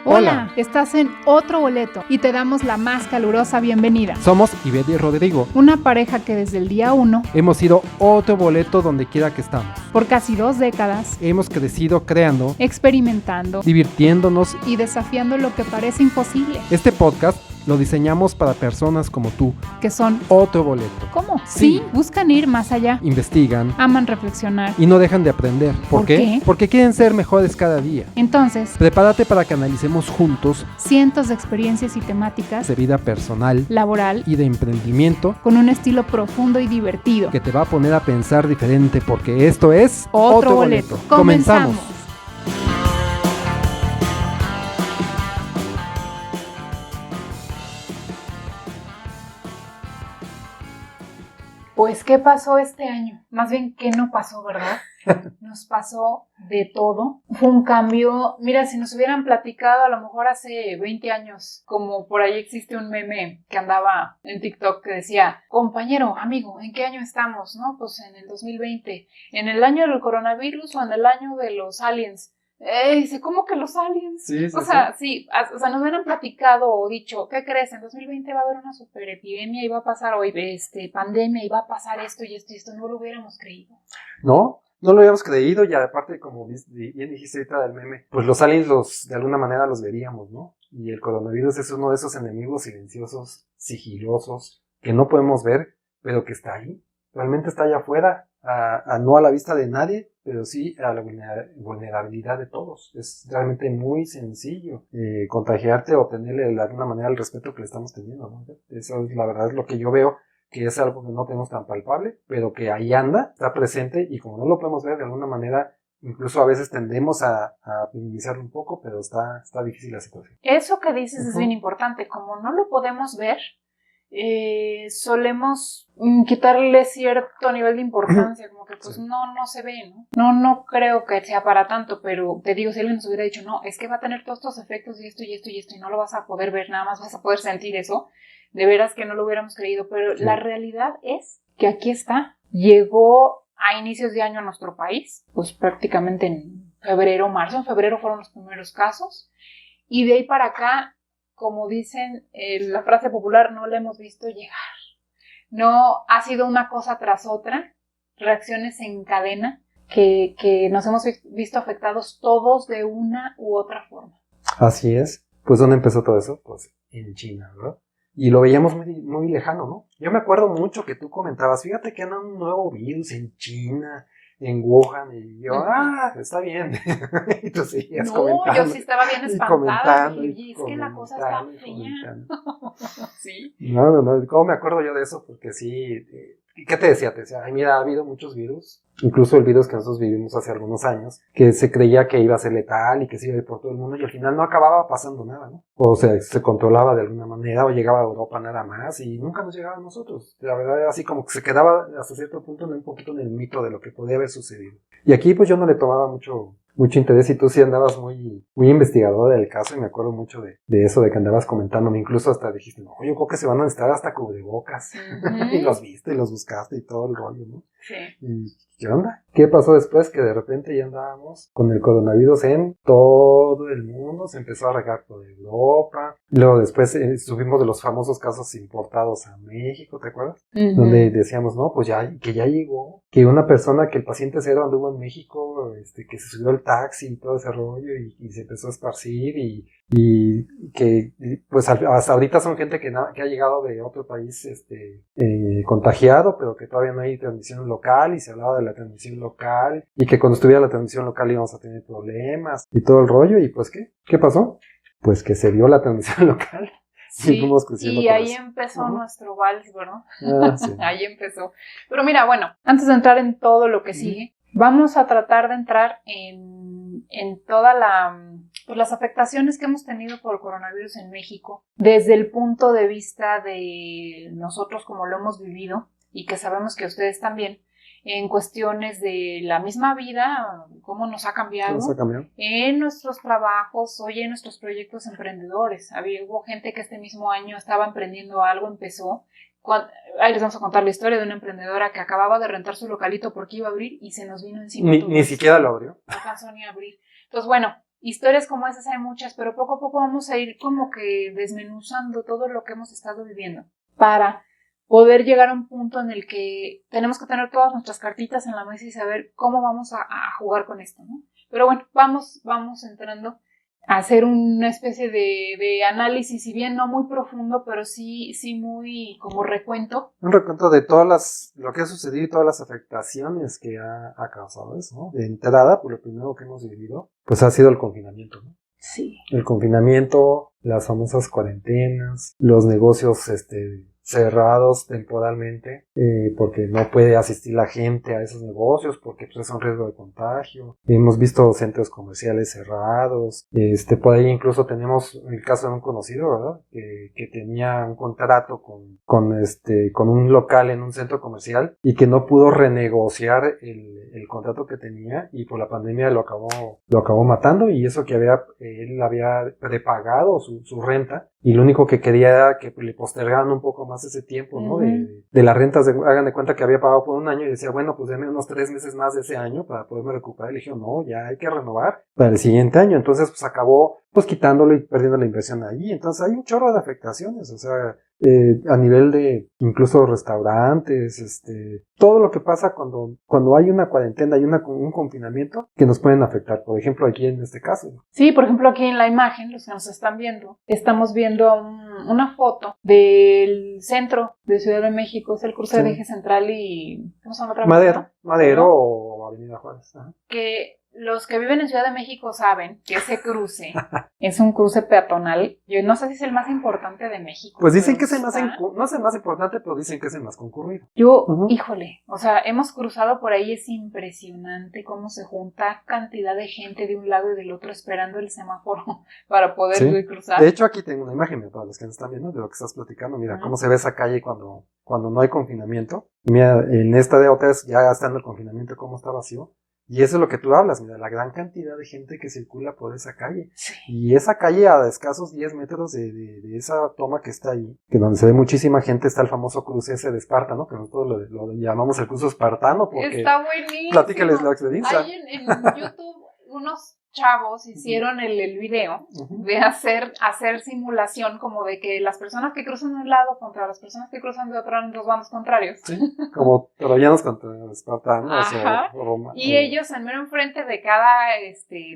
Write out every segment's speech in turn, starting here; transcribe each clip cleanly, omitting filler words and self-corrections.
Hola, estás en Otro Boleto y te damos la más calurosa bienvenida. Somos Ivette y Rodrigo, una pareja que desde el día 1 hemos sido otro boleto donde quiera que estamos. Por casi 2 décadas Hemos crecido creando, experimentando divirtiéndonos y desafiando lo que parece imposible. Este podcast lo diseñamos para personas como tú, que son otro boleto. ¿Cómo? Sí. Buscan ir más allá, Investigan, aman reflexionar y no dejan de aprender. ¿Por qué? Porque quieren ser mejores cada día. Entonces, Prepárate para que analicemos juntos cientos de experiencias y temáticas de vida personal laboral y de emprendimiento con un estilo profundo y divertido. que te va a poner a pensar diferente, porque esto es Otro Boleto. Comenzamos. Pues, ¿qué pasó este año? Más bien, ¿qué no pasó, verdad? Nos pasó de todo. Fue un cambio. Mira, si nos hubieran platicado a lo mejor hace 20 años, como por ahí existe un meme que andaba en TikTok que decía, compañero, amigo, ¿en qué año estamos? No, pues en el 2020. ¿En el año del coronavirus o en el año de los aliens? Dice, ¿cómo que los aliens? Sí, o sea, nos hubieran platicado o dicho, ¿qué crees? En 2020 va a haber una super epidemia y va a pasar hoy, pandemia y va a pasar esto y esto y esto. No lo hubiéramos creído. No lo habíamos creído, y aparte, como bien dijiste ahorita del meme, pues los aliens de alguna manera los veríamos, ¿no? Y el coronavirus es uno de esos enemigos silenciosos, sigilosos, que no podemos ver, pero que está ahí. Realmente está allá afuera, no a la vista de nadie, pero sí a la vulnerabilidad de todos. Es realmente muy sencillo contagiarte o tenerle de alguna manera el respeto que le estamos teniendo, ¿no? Eso es la verdad, es lo que yo veo, que es algo que no tenemos tan palpable, pero que ahí anda, está presente, y como no lo podemos ver de alguna manera, incluso a veces tendemos a minimizarlo un poco, pero está difícil la situación. Eso que dices es bien importante. Como no lo podemos ver, solemos quitarle cierto nivel de importancia, como que pues sí. no se ve, ¿no? No creo que sea para tanto, pero te digo, si alguien nos hubiera dicho, no, es que va a tener todos estos efectos y esto y esto y esto, y no lo vas a poder ver, nada más vas a poder sentir eso, de veras que no lo hubiéramos creído, pero sí. La realidad es que aquí está. Llegó a inicios de año a nuestro país, pues prácticamente en febrero, marzo. En febrero fueron los primeros casos, y de ahí para acá, como dicen la frase popular, no la hemos visto llegar. No, ha sido una cosa tras otra, reacciones en cadena, que nos hemos visto afectados todos de una u otra forma. Así es. Pues, ¿dónde empezó todo eso? Pues en China, ¿verdad? Y lo veíamos muy, muy lejano, ¿no? Yo me acuerdo mucho que tú comentabas, fíjate que anda un nuevo virus en China, en Wuhan, y yo, está bien. Y tú seguías comentando. Yo sí estaba bien espantada. Y es que la cosa está fea. ¿Sí? No, ¿cómo me acuerdo yo de eso? Porque sí, ¿qué te decía? Te decía, ay, mira, ha habido muchos virus, incluso el virus que nosotros vivimos hace algunos años, que se creía que iba a ser letal y que se iba a ir por todo el mundo, y al final no acababa pasando nada, ¿no? O sea, se controlaba de alguna manera, o llegaba a Europa nada más, y nunca nos llegaba a nosotros. La verdad era así como que se quedaba hasta cierto punto un poquito en el mito de lo que podía haber sucedido. Y aquí pues yo no le tomaba mucho interés, y tú sí andabas muy investigador del caso, y me acuerdo mucho de eso, de que andabas comentándome, incluso hasta dijiste, no, yo creo que se van a necesitar hasta cubrebocas. Y los viste y los buscaste y todo el rollo, ¿no? Sí. ¿Y qué onda? ¿Qué pasó después? Que de repente ya andábamos con el coronavirus en todo el mundo, se empezó a regar por Europa, luego después subimos de los famosos casos importados a México, ¿te acuerdas? Donde decíamos, no, pues ya llegó, que una persona, que el paciente cero anduvo en México, que se subió al taxi y todo ese rollo, y se empezó a esparcir, y que pues hasta ahorita son gente que ha llegado de otro país contagiado, pero que todavía no hay transmisión local, y se hablaba de la transmisión local, y que cuando estuviera la transmisión local íbamos a tener problemas y todo el rollo. Y pues ¿qué pasó? Pues que se dio la transmisión local. Sí, y ahí empezó nuestro vals, ¿verdad? Sí. Ahí empezó. Pero mira, bueno, antes de entrar en todo lo que sigue, vamos a tratar de entrar en toda las afectaciones que hemos tenido por el coronavirus en México, desde el punto de vista de nosotros como lo hemos vivido, y que sabemos que ustedes también, en cuestiones de la misma vida, cómo nos ha cambiado en nuestros trabajos, en nuestros proyectos emprendedores. Hubo gente que este mismo año estaba emprendiendo algo, empezó. Ahí les vamos a contar la historia de una emprendedora que acababa de rentar su localito porque iba a abrir y se nos vino encima. Ni siquiera lo abrió. No alcanzó ni a abrir. Entonces, bueno, historias como esas hay muchas, pero poco a poco vamos a ir como que desmenuzando todo lo que hemos estado viviendo para poder llegar a un punto en el que tenemos que tener todas nuestras cartitas en la mesa y saber cómo vamos a jugar con esto, ¿no? Pero bueno, vamos entrando a hacer una especie de análisis, si bien no muy profundo, pero sí muy como recuento. Un recuento de lo que ha sucedido y todas las afectaciones que ha causado eso, ¿no? De entrada, por lo primero que hemos vivido, pues ha sido el confinamiento, ¿no? Sí. El confinamiento, las famosas cuarentenas, los negocios, cerrados temporalmente, porque no puede asistir la gente a esos negocios, porque pues, es un riesgo de contagio. Hemos visto centros comerciales cerrados, por ahí incluso tenemos el caso de un conocido, ¿verdad? Que tenía un contrato con un local en un centro comercial y que no pudo renegociar el contrato que tenía y por la pandemia lo acabó matando, y eso que él había prepagado su renta, y lo único que quería era que le postergaran un poco más ese tiempo, ¿no? De las rentas, hagan de cuenta que había pagado por un año y decía, bueno, pues denme unos 3 meses más de ese año para poderme recuperar. Y le dije, no, ya hay que renovar para el siguiente año. Entonces, pues acabó pues quitándolo y perdiendo la inversión allí. Entonces hay un chorro de afectaciones, o sea, a nivel de incluso restaurantes, todo lo que pasa cuando hay una cuarentena, hay un confinamiento que nos pueden afectar. Por ejemplo, aquí en este caso. Sí, por ejemplo, aquí en la imagen, los que nos están viendo, estamos viendo una foto del centro de Ciudad de México, es el cruce de Eje Central y... ¿cómo se llama otra vez? Madero o Avenida Juárez. Ajá. Que los que viven en Ciudad de México saben que ese cruce es un cruce peatonal. Yo no sé si es el más importante de México. Pues dicen que es no es el más importante, pero dicen que es el más concurrido. Híjole, o sea, hemos cruzado por ahí, es impresionante cómo se junta cantidad de gente de un lado y del otro esperando el semáforo para poder cruzar. De hecho, aquí tengo una imagen para los que nos están viendo de lo que estás platicando. Mira cómo se ve esa calle cuando no hay confinamiento. Mira, en esta de otras, ya estando el confinamiento, cómo está vacío. Y eso es lo que tú hablas, mira, la gran cantidad de gente que circula por esa calle. Sí. Y esa calle a escasos 10 metros de esa toma que está ahí, que donde se ve muchísima gente, está el famoso cruce ese de Esparta, ¿no? Que nosotros lo llamamos el cruce espartano. Porque está buenísimo. Platícales la experiencia. Hay en YouTube unos chavos hicieron el video de hacer simulación como de que las personas que cruzan de un lado contra las personas que cruzan de otro en dos bandos contrarios. Sí, como troyanos contra espartanos o romanos. Y ellos en mero enfrente de cada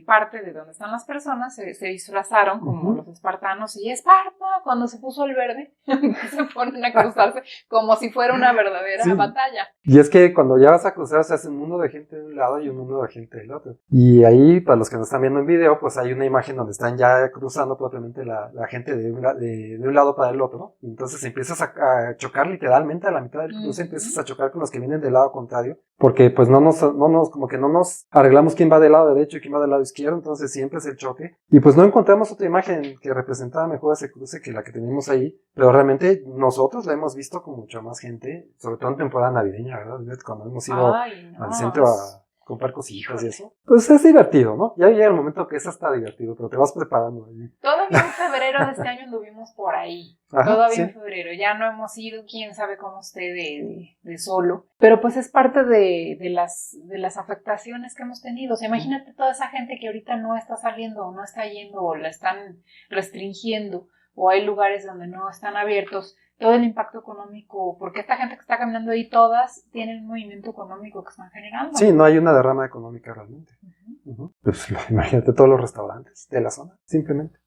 parte de donde están las personas se disfrazaron como los espartanos, y Esparta, cuando se puso el verde, se ponen a cruzarse como si fuera una verdadera batalla. Y es que cuando ya vas a cruzar se hace un mundo de gente de un lado y un mundo de gente del otro. Y ahí, para los que nos están viendo en video, pues hay una imagen donde están ya cruzando propiamente la gente de un lado para el otro, ¿no? Y entonces empiezas a chocar literalmente a la mitad del cruce, empiezas a chocar con los que vienen del lado contrario, porque pues no nos arreglamos quién va del lado derecho y quién va del lado izquierdo, entonces siempre es el choque. Y pues no encontramos otra imagen que representaba mejor ese cruce que la que tenemos ahí, pero realmente nosotros la hemos visto con mucha más gente, sobre todo en temporada navideña, ¿verdad? Cuando hemos ido al centro a comprar cositas y eso. Pues es divertido, ¿no? Ya llega el momento que eso está divertido, pero te vas preparando. Todavía en febrero de este año anduvimos por ahí. Todavía en febrero. Ya no hemos ido, quién sabe cómo esté de solo. Pero pues es parte de las afectaciones que hemos tenido. O sea, imagínate toda esa gente que ahorita no está saliendo o no está yendo o la están restringiendo, o hay lugares donde no están abiertos. Todo el impacto económico, porque esta gente que está caminando ahí, todas tienen un movimiento económico que están generando. Sí, no hay una derrama económica realmente. Pues imagínate todos los restaurantes de la zona, simplemente.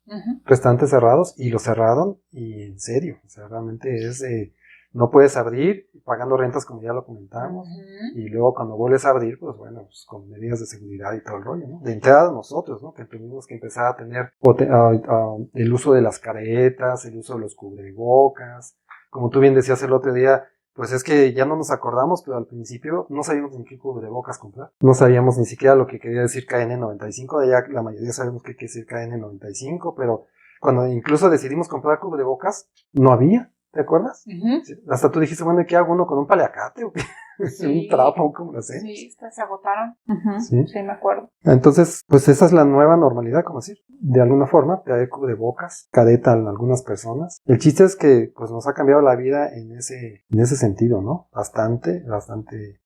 Restaurantes cerrados, y los cerraron, y en serio, o sea, realmente es no puedes abrir pagando rentas como ya lo comentamos, y luego cuando vuelves a abrir, pues bueno, pues con medidas de seguridad y todo el rollo, ¿no? De entrada nosotros, ¿no? Que tuvimos que empezar a tener el uso de las caretas, el uso de los cubrebocas, como tú bien decías el otro día, pues es que ya no nos acordamos, pero al principio no sabíamos ni qué cubrebocas comprar, no sabíamos ni siquiera lo que quería decir KN95, ya la mayoría sabemos qué quiere decir KN95, pero cuando incluso decidimos comprar cubrebocas, no había. ¿Te acuerdas? Sí. Hasta tú dijiste, bueno, ¿y qué hago uno con un paliacate o qué? Sí. un trapo, ¿cómo lo sé? Sí, se agotaron. Sí. Sí, me acuerdo. Entonces, pues esa es la nueva normalidad, como decir. De alguna forma, te da cubrebocas, caretan algunas personas. El chiste es que pues nos ha cambiado la vida en ese sentido, ¿no? Bastante,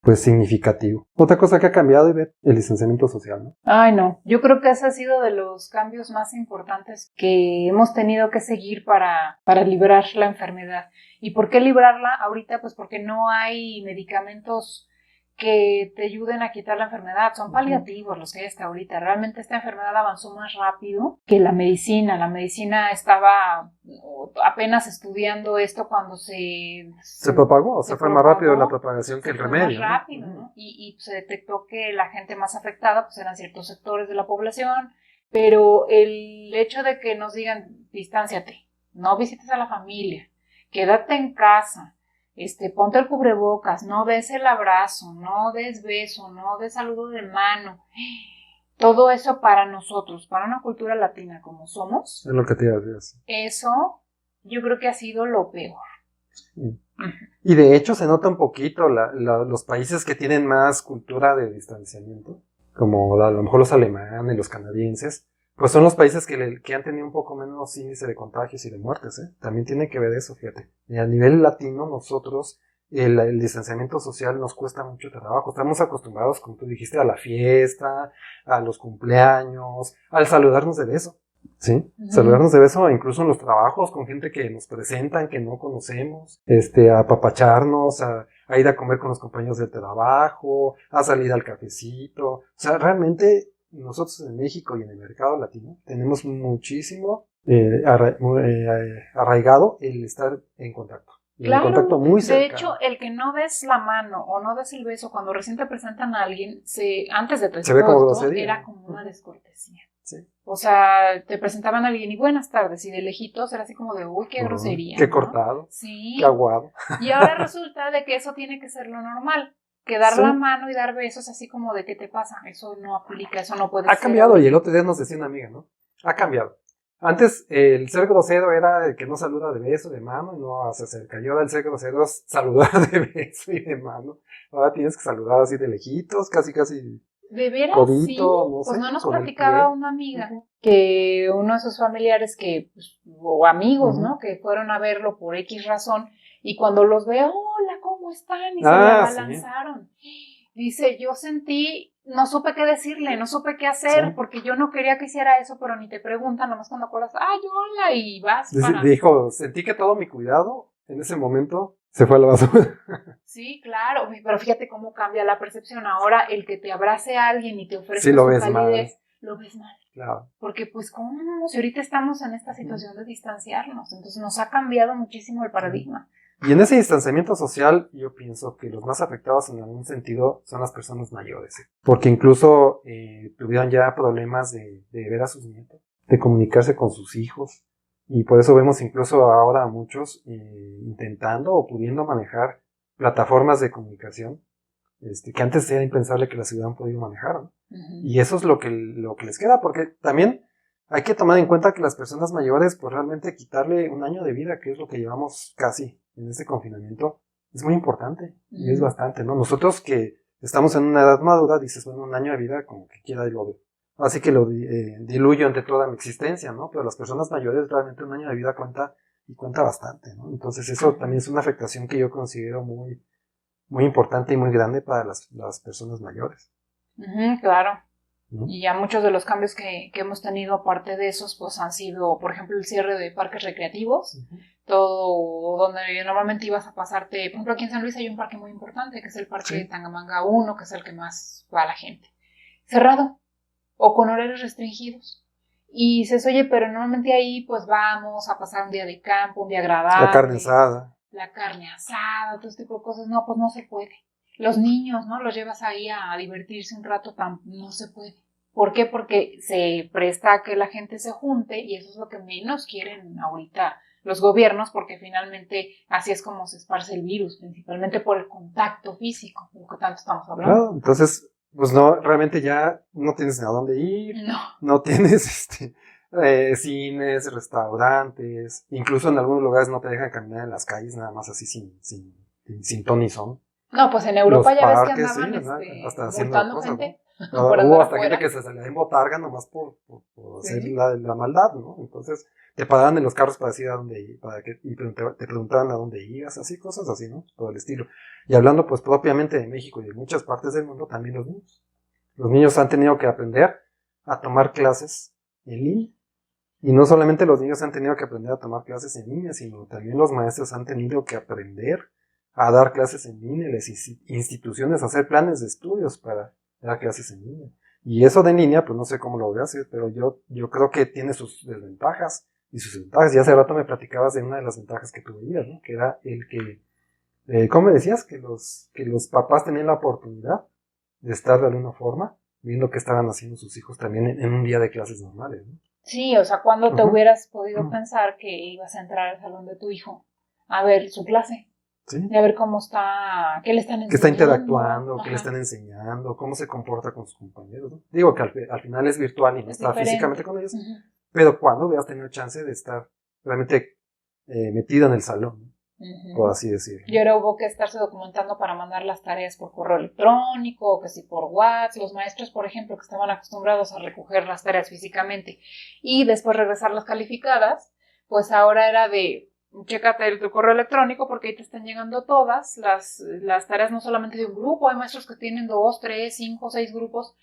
pues significativo. Otra cosa que ha cambiado, Ivette, el distanciamiento social, ¿no? Ay, no. Yo creo que ese ha sido de los cambios más importantes que hemos tenido que seguir para librar la enfermedad. ¿Y por qué librarla ahorita? Pues porque no hay medicamentos que te ayuden a quitar la enfermedad. Son paliativos los que hay hasta ahorita. Realmente esta enfermedad avanzó más rápido que la medicina. La medicina estaba apenas estudiando esto cuando se propagó, o sea, fue más rápido la propagación que el remedio. Más rápido, ¿no? Y se detectó que la gente más afectada pues eran ciertos sectores de la población, pero el hecho de que nos digan, distánciate, no visites a la familia, quédate en casa, ponte el cubrebocas, no des el abrazo, no des beso, no des saludo de mano. Todo eso para nosotros, para una cultura latina como somos, es lo que te iba a decir. Eso yo creo que ha sido lo peor. Sí. Y de hecho se nota un poquito los países que tienen más cultura de distanciamiento, como a lo mejor los alemanes, los canadienses, pues son los países que han tenido un poco menos índice de contagios y de muertes, ¿eh? También tiene que ver eso, fíjate. Y a nivel latino, nosotros, el distanciamiento social nos cuesta mucho trabajo. Estamos acostumbrados, como tú dijiste, a la fiesta, a los cumpleaños, al saludarnos de beso. Sí, saludarnos de beso, incluso en los trabajos, con gente que nos presentan, que no conocemos, a apapacharnos, a ir a comer con los compañeros de trabajo, a salir al cafecito. O sea, realmente nosotros en México y en el mercado latino tenemos muchísimo arraigado el estar en contacto. Claro, en contacto muy cercano. De hecho, el que no des la mano o no des el beso cuando recién te presentan a alguien, antes de todo se ve como esto, grosería. era como una descortesía. Sí. O sea, te presentaban a alguien y buenas tardes, y de lejitos era así como de, uy, qué grosería. Qué ¿no? Cortado. Sí. Qué aguado. Y ahora resulta de que eso tiene que ser lo normal. Que dar la mano y dar besos así como de, ¿qué te pasa? Eso no aplica, eso no puede ser. Ha cambiado, y el otro día nos decía una amiga, ¿no? Ha cambiado. Antes el ser grosero era el que no saluda de beso, de mano, y no se acerca. Y ahora el ser grosero es saludar de beso y de mano. Ahora tienes que saludar así de lejitos, casi. ¿De veras? Codito, Sí. No pues sé, no nos con platicaba una amiga que uno de sus familiares o amigos, ¿no? Que fueron a verlo por X razón, y cuando los ve, hola, ¿cómo están? Y se le abalanzaron. Sí. Dice, yo sentí, no supe qué decirle, no supe qué hacer, porque yo no quería que hiciera eso, pero ni te preguntan, nomás cuando acuerdas, ay, hola, y vas. Dijo, sentí que todo mi cuidado en ese momento se fue a la basura. Sí, claro, pero fíjate cómo cambia la percepción. Ahora el que te abrace a alguien y te ofrezca lo su ves calidez, mal. lo ves mal. Claro. Porque pues cómo, si ahorita estamos en esta situación de distanciarnos, entonces nos ha cambiado muchísimo el paradigma. Y en ese distanciamiento social, yo pienso que los más afectados en algún sentido son las personas mayores, porque incluso tuvieron ya problemas de ver a sus nietos, de comunicarse con sus hijos, y por eso vemos incluso ahora a muchos intentando o pudiendo manejar plataformas de comunicación que antes era impensable que las hubieran podido manejar, ¿no? Y eso es lo que les queda, porque también hay que tomar en cuenta que las personas mayores, pues realmente quitarle un año de vida, que es lo que llevamos casi en este confinamiento, es muy importante y es bastante, ¿no? Nosotros que estamos en una edad madura, dices, bueno, un año de vida como que quiera y lo veo. Así que lo diluyo entre toda mi existencia, ¿no? Pero las personas mayores realmente un año de vida cuenta bastante, ¿no? Entonces eso también es una afectación que yo considero muy importante y muy grande para las personas mayores. Claro. Y ya muchos de los cambios que hemos tenido aparte de esos, pues han sido, por ejemplo, el cierre de parques recreativos, todo donde normalmente ibas a pasarte, por ejemplo, aquí en San Luis hay un parque muy importante, que es el Parque de Tangamanga 1, que es el que más va a la gente. Cerrado, o con horarios restringidos. Y dices, oye, pero normalmente ahí pues vamos a pasar un día de campo, un día agradable. La carne asada, todo este tipo de cosas. No, pues no se puede. Los niños, ¿no? Los llevas ahí a divertirse un rato, no se puede. ¿Por qué? Porque se presta a que la gente se junte, y eso es lo que menos quieren ahorita los gobiernos, porque finalmente así es como se esparce el virus, principalmente por el contacto físico, de lo que tanto estamos hablando. Claro, entonces, pues no, realmente ya no tienes a dónde ir, no tienes cines, restaurantes, incluso en algunos lugares no te dejan caminar en las calles, nada más así sin ton ni son. No, pues en Europa los ya ves que parques, sí, andaban ¿verdad? Hasta haciendo multando cosas, gente ¿no? por Hubo andar hasta gente afuera. que se salía en botarga nomás por hacer Sí. la maldad, ¿no? Entonces te paraban en los carros para decir a dónde ir, te preguntaban a dónde ibas, así, cosas así, ¿no? Todo el estilo. Y hablando pues propiamente de México y de muchas partes del mundo, también los niños. Los niños han tenido que aprender a tomar clases en línea. Y no solamente los niños han tenido que aprender a tomar clases en línea, sino también los maestros han tenido que aprender a dar clases en línea, las instituciones a hacer planes de estudios para dar clases en línea. Y eso de en línea, pues no sé cómo lo voy a hacer, pero yo creo que tiene sus desventajas y sus ventajas. Y hace rato me platicabas de una de las ventajas que tú veías, ¿no? Que era el que, ¿cómo me decías? Que los papás tenían la oportunidad de estar de alguna forma viendo qué estaban haciendo sus hijos también en un día de clases normales, ¿no? Sí, o sea, ¿cuándo te Ujú. hubieras podido pensar que ibas a entrar al salón de tu hijo a ver su clase? Sí. Y a ver cómo está, qué le están Que está enseñando. interactuando, que le Ajá. están enseñando, cómo se comporta con sus compañeros, ¿no? Digo que al final es virtual y no Es está diferente. físicamente con ellos, Ujú. pero cuando hubieras tenido chance de estar realmente metido en el salón, ¿no? Ujú. Por así decirlo. Y ahora hubo que estarse documentando para mandar las tareas por correo electrónico, o que si por WhatsApp, los maestros, por ejemplo, que estaban acostumbrados a recoger las tareas físicamente y después regresarlas calificadas, pues ahora era de, chécate tu correo electrónico porque ahí te están llegando todas las tareas, no solamente de un grupo, hay maestros que tienen 2, 3, 5, 6 grupos,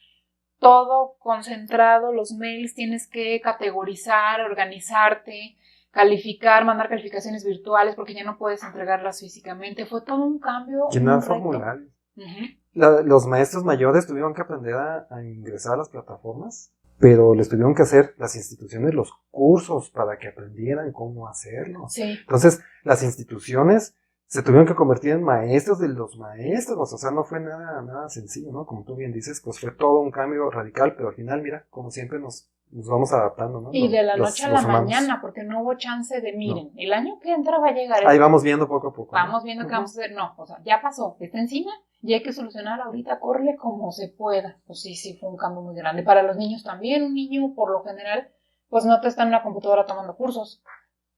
todo concentrado, los mails tienes que categorizar, organizarte, calificar, mandar calificaciones virtuales porque ya no puedes entregarlas físicamente. Fue todo un cambio, Llenar un reto. formularios. Uh-huh. Los maestros mayores tuvieron que aprender a ingresar a las plataformas, pero les tuvieron que hacer las instituciones los cursos para que aprendieran cómo hacerlo. Sí. Entonces, las instituciones se tuvieron que convertir en maestros de los maestros, o sea, no fue nada sencillo, ¿no? Como tú bien dices, pues fue todo un cambio radical, pero al final, mira, como siempre nos vamos adaptando, ¿no? Y de la noche a la humanos. mañana, porque no hubo chance de, miren, No. el año que entra va a llegar Ahí esto. vamos viendo poco a poco, ¿no? Vamos viendo qué vamos a hacer. No, o sea, ya pasó, está encima y hay que solucionar ahorita, córrele como se pueda. Pues sí, fue un cambio muy grande. Para los niños también, un niño por lo general, pues no te está en una computadora tomando cursos.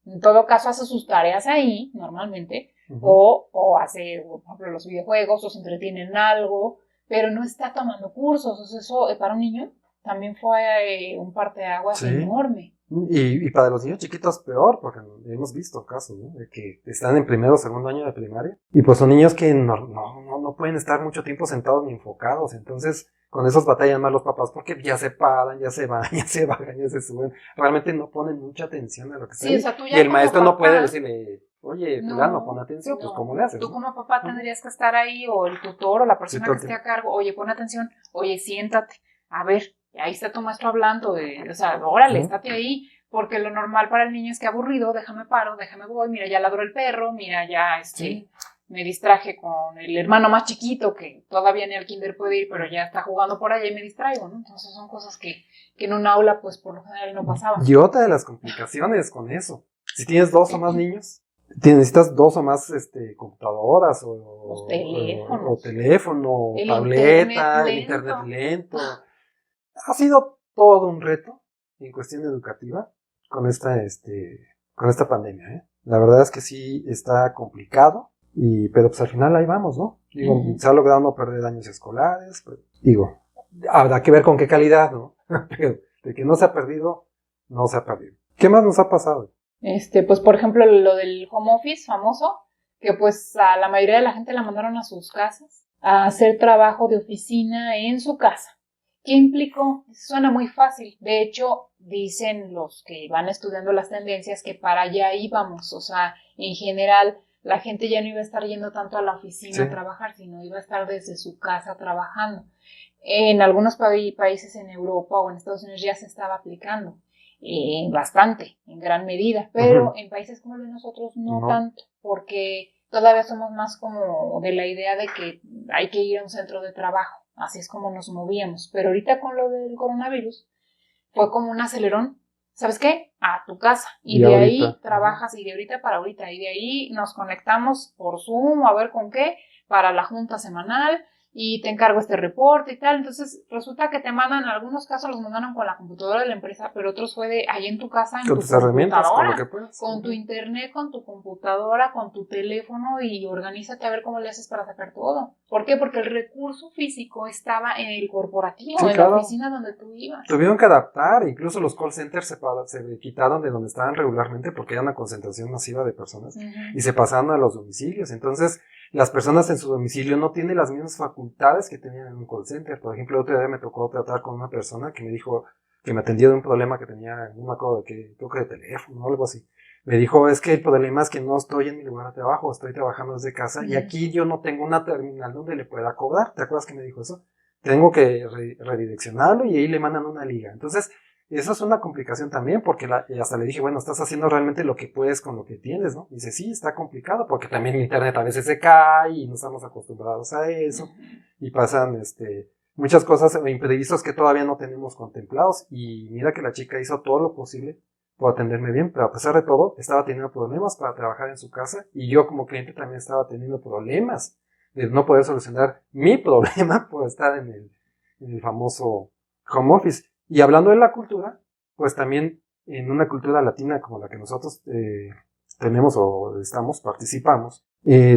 En todo caso, hace sus tareas ahí, normalmente, o hace, por ejemplo, los videojuegos, o se entretiene en algo, pero no está tomando cursos. O sea, eso para un niño también fue un parteaguas enorme. Y para los niños chiquitos peor, porque hemos visto casos, ¿no? De que están en primero o segundo año de primaria, y pues son niños que no pueden estar mucho tiempo sentados ni enfocados, entonces con esos batallan más los papás porque ya se paran, ya se van, ya se bajan, ya se suben, realmente no ponen mucha atención a lo que está ahí. O sea, tú ya y el como maestro papá, no puede decirle, oye, fulano, pon atención, pues ¿cómo le haces? Tú como papá tendrías que estar ahí, o el tutor, o la persona que esté a cargo, oye, pon atención, oye, siéntate, a ver, ahí está tu maestro hablando, o sea, órale, estate ahí, porque lo normal para el niño es que aburrido, déjame paro, déjame voy, mira, ya ladró el perro, mira, ya me distraje con el hermano más chiquito que todavía ni al kinder puede ir, pero ya está jugando por allá y me distraigo, ¿no? Entonces son cosas que en un aula, pues por lo general no pasaban. Y otra de las complicaciones con eso, si tienes 2 o más niños, necesitas 2 o más computadoras o teléfono, o tableta, el internet lento. Ha sido todo un reto en cuestión educativa con esta pandemia, ¿eh? La verdad es que sí está complicado, pero pues al final ahí vamos, ¿no? Digo, se ha logrado no perder años escolares, pero, digo, habrá que ver con qué calidad, ¿no? Pero de que no se ha perdido, no se ha perdido. ¿Qué más nos ha pasado? Pues por ejemplo lo del home office famoso, que pues a la mayoría de la gente la mandaron a sus casas a hacer trabajo de oficina en su casa. ¿Qué implicó? Suena muy fácil. De hecho, dicen los que van estudiando las tendencias que para allá íbamos. O sea, en general, la gente ya no iba a estar yendo tanto a la oficina a trabajar, sino iba a estar desde su casa trabajando. En algunos países en Europa o en Estados Unidos ya se estaba aplicando. Bastante, en gran medida, pero en países como el de nosotros no tanto, porque todavía somos más como de la idea de que hay que ir a un centro de trabajo, así es como nos movíamos, pero ahorita con lo del coronavirus fue como un acelerón, ¿sabes qué? A tu casa, y de ahí trabajas, y de ahorita para ahorita, y de ahí nos conectamos por Zoom, a ver con qué, para la junta semanal, y te encargo este reporte y tal. Entonces resulta que te mandan, en algunos casos los mandaron con la computadora de la empresa, pero otros fue de ahí en tu casa, en con tu tus herramientas, con lo computadora, que puedas. con tu internet, con tu computadora, con tu teléfono, y organízate a ver cómo le haces para sacar todo. ¿Por qué? Porque el recurso físico estaba en el corporativo, Sí, en claro. la oficina donde tú ibas. Tuvieron que adaptar, incluso los call centers se quitaron de donde estaban regularmente porque era una concentración masiva de personas y se pasaron a los domicilios. Entonces, las personas en su domicilio no tienen las mismas facultades que tenían en un call center. Por ejemplo, el otro día me tocó tratar con una persona que me dijo que me atendía de un problema que tenía, no me acuerdo de qué, creo que de teléfono o algo así. Me dijo, es que el problema es que no estoy en mi lugar de trabajo, estoy trabajando desde casa y aquí yo no tengo una terminal donde le pueda cobrar. ¿Te acuerdas que me dijo eso? Tengo que redireccionarlo y ahí le mandan una liga. Entonces, eso es una complicación también, porque y hasta le dije, bueno, estás haciendo realmente lo que puedes con lo que tienes, ¿no? Y dice, sí, está complicado, porque también internet a veces se cae y no estamos acostumbrados a eso, y pasan, muchas cosas o imprevistos que todavía no tenemos contemplados, y mira que la chica hizo todo lo posible por atenderme bien, pero a pesar de todo, estaba teniendo problemas para trabajar en su casa, y yo como cliente también estaba teniendo problemas de no poder solucionar mi problema por estar en el famoso home office. Y hablando de la cultura, pues también en una cultura latina como la que nosotros tenemos o participamos,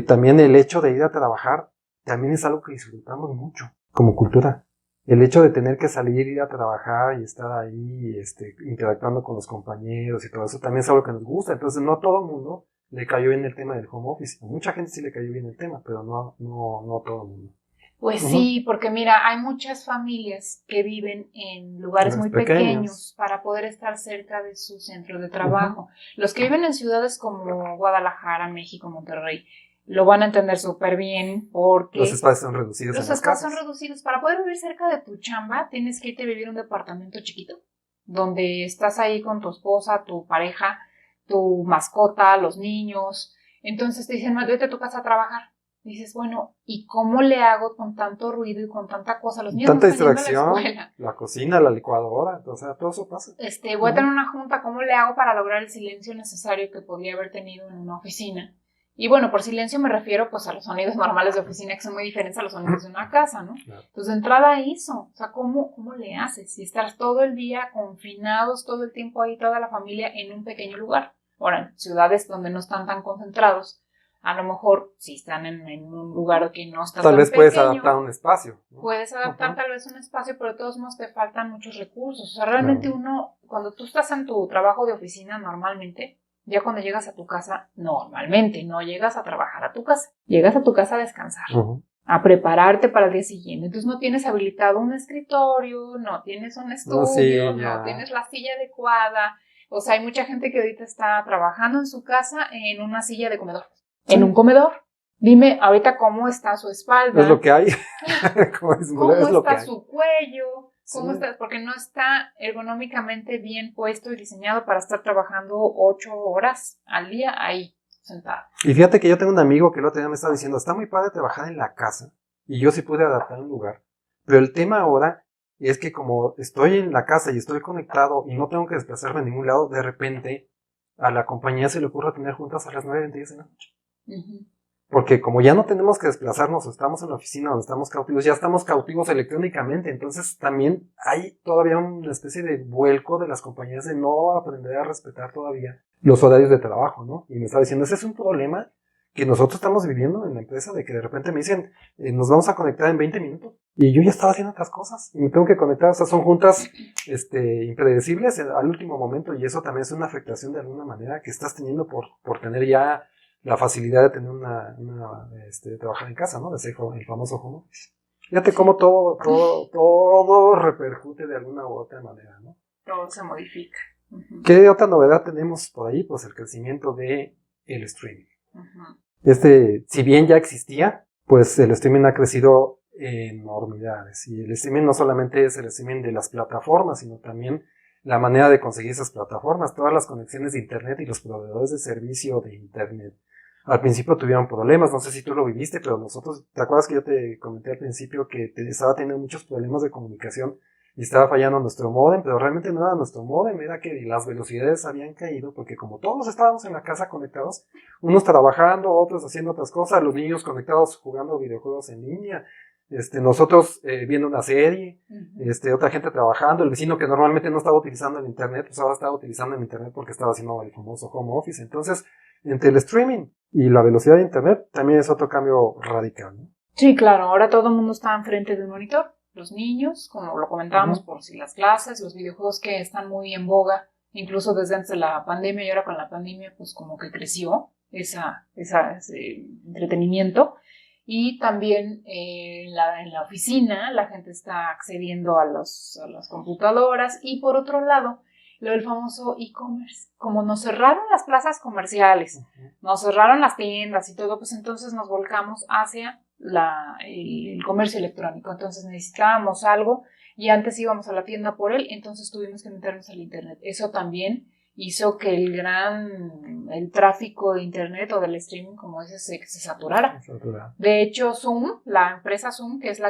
también el hecho de ir a trabajar también es algo que disfrutamos mucho como cultura. El hecho de tener que salir, ir a trabajar y estar ahí interactuando con los compañeros y todo eso también es algo que nos gusta. Entonces no a todo el mundo le cayó bien el tema del home office. A mucha gente sí le cayó bien el tema, pero no a todo el mundo. Pues sí, porque mira, hay muchas familias que viven en lugares muy pequeños para poder estar cerca de su centro de trabajo. Los que viven en ciudades como Guadalajara, México, Monterrey, lo van a entender súper bien porque los espacios son reducidos. Los espacios son reducidos. Para poder vivir cerca de tu chamba, tienes que irte a vivir en un departamento chiquito, donde estás ahí con tu esposa, tu pareja, tu mascota, los niños. Entonces te dicen, vete a tu casa a trabajar. Dices, bueno, ¿y cómo le hago con tanto ruido y con tanta cosa? Los niños tanta no están distracción, yendo a la escuela. La cocina, la licuadora, o sea, todo eso pasa. Voy a tener una junta, ¿cómo le hago para lograr el silencio necesario que podría haber tenido en una oficina? Y bueno, por silencio me refiero pues a los sonidos normales de oficina que son muy diferentes a los sonidos de una casa, ¿no? Claro. Entonces, de entrada eso, o sea, ¿cómo le haces? Si estás todo el día confinados, todo el tiempo ahí, toda la familia en un pequeño lugar. Ahora, en ciudades donde no están tan concentrados, a lo mejor si están en un lugar que no está tal tan vez pequeño, puedes adaptar un espacio, ¿no? Puedes adaptar tal vez un espacio, pero de todos modos te faltan muchos recursos. O sea, realmente uno, cuando tú estás en tu trabajo de oficina normalmente, ya cuando llegas a tu casa, normalmente no llegas a trabajar a tu casa, llegas a tu casa a descansar, a prepararte para el día siguiente. Entonces no tienes habilitado un escritorio, no tienes un estudio, no tienes la silla adecuada. O sea, hay mucha gente que ahorita está trabajando en su casa en una silla de comedor, en un comedor. Dime ahorita cómo está su espalda. Es lo que hay. ¿Cómo está su cuello? ¿Cómo está? Porque no está ergonómicamente bien puesto y diseñado para estar trabajando 8 horas al día ahí, sentado. Y fíjate que yo tengo un amigo que el otro día me estaba diciendo, está muy padre trabajar en la casa. Y yo sí pude adaptar un lugar. Pero el tema ahora es que como estoy en la casa y estoy conectado y no tengo que desplazarme a ningún lado, de repente a la compañía se le ocurre tener juntas a las 9:20 de la noche. Porque como ya no tenemos que desplazarnos, estamos en la oficina donde estamos cautivos, ya estamos cautivos electrónicamente, entonces también hay todavía una especie de vuelco de las compañías de no aprender a respetar todavía los horarios de trabajo, ¿no? Y me estaba diciendo, ese es un problema que nosotros estamos viviendo en la empresa, de que de repente me dicen, nos vamos a conectar en 20 minutos, y yo ya estaba haciendo otras cosas, y me tengo que conectar, o sea, son juntas impredecibles al último momento, y eso también es una afectación de alguna manera que estás teniendo por tener ya la facilidad de tener trabajar en casa, ¿no? De ser el famoso home office. Fíjate cómo todo repercute de alguna u otra manera, ¿no? Todo se modifica. ¿Qué otra novedad tenemos por ahí? Pues el crecimiento de el streaming. Si bien ya existía, pues el streaming ha crecido enormidades. Y el streaming no solamente es el streaming de las plataformas, sino también la manera de conseguir esas plataformas, todas las conexiones de internet y los proveedores de servicio de internet. Al principio tuvieron problemas, no sé si tú lo viviste, pero nosotros, ¿te acuerdas que yo te comenté al principio que estaba teniendo muchos problemas de comunicación y estaba fallando nuestro módem? Pero realmente no era nuestro módem, era que las velocidades habían caído, porque como todos estábamos en la casa conectados, unos trabajando, otros haciendo otras cosas, los niños conectados jugando videojuegos en línea, nosotros viendo una serie, Ujú. otra gente trabajando, el vecino que normalmente no estaba utilizando el internet, pues ahora estaba utilizando el internet porque estaba haciendo el famoso home office. Entonces, entre el streaming y la velocidad de internet, también es otro cambio radical, ¿no? Sí, claro, ahora todo el mundo está enfrente de un monitor. Los niños, como lo comentábamos, Ujú. por si las clases, los videojuegos que están muy en boga, incluso desde antes de la pandemia y ahora con la pandemia, pues como que creció ese entretenimiento. Y también en la oficina la gente está accediendo a las computadoras. Y por otro lado, lo del famoso e-commerce. Como nos cerraron las plazas comerciales, nos cerraron las tiendas y todo, pues entonces nos volcamos hacia el comercio electrónico. Entonces necesitábamos algo y antes íbamos a la tienda por él, entonces tuvimos que meternos al internet. Eso también hizo que el tráfico de internet o del streaming, como ese, se saturara. De hecho, Zoom, la empresa Zoom, que es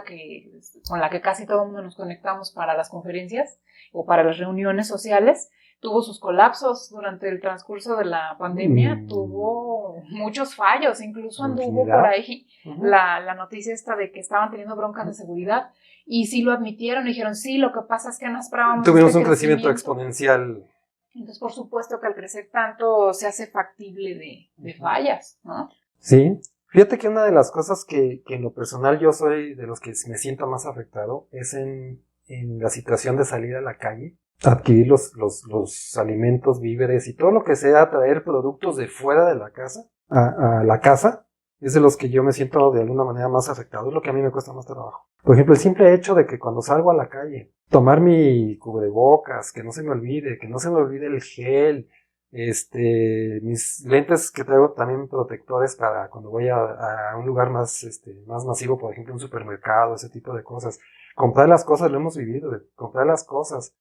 con la que casi todo el mundo nos conectamos para las conferencias o para las reuniones sociales, tuvo sus colapsos durante el transcurso de la pandemia, tuvo muchos fallos, incluso anduvo por ahí la noticia esta de que estaban teniendo broncas de seguridad y sí lo admitieron, dijeron, sí, lo que pasa es que no esperábamos Tuvimos este un crecimiento crecimiento. exponencial. Entonces, por supuesto que al crecer tanto se hace factible de fallas, ¿no? Sí. Fíjate que una de las cosas que en lo personal yo soy de los que me siento más afectado es en la situación de salir a la calle, adquirir los alimentos, víveres y todo lo que sea, traer productos de fuera de la casa a la casa, es de los que yo me siento de alguna manera más afectado, es lo que a mí me cuesta más trabajo. Por ejemplo, el simple hecho de que cuando salgo a la calle, tomar mi cubrebocas, que no se me olvide el gel, mis lentes que traigo también protectores para cuando voy a un lugar más masivo, por ejemplo un supermercado, ese tipo de cosas. Comprar las cosas, lo hemos vivido, comprar las cosas,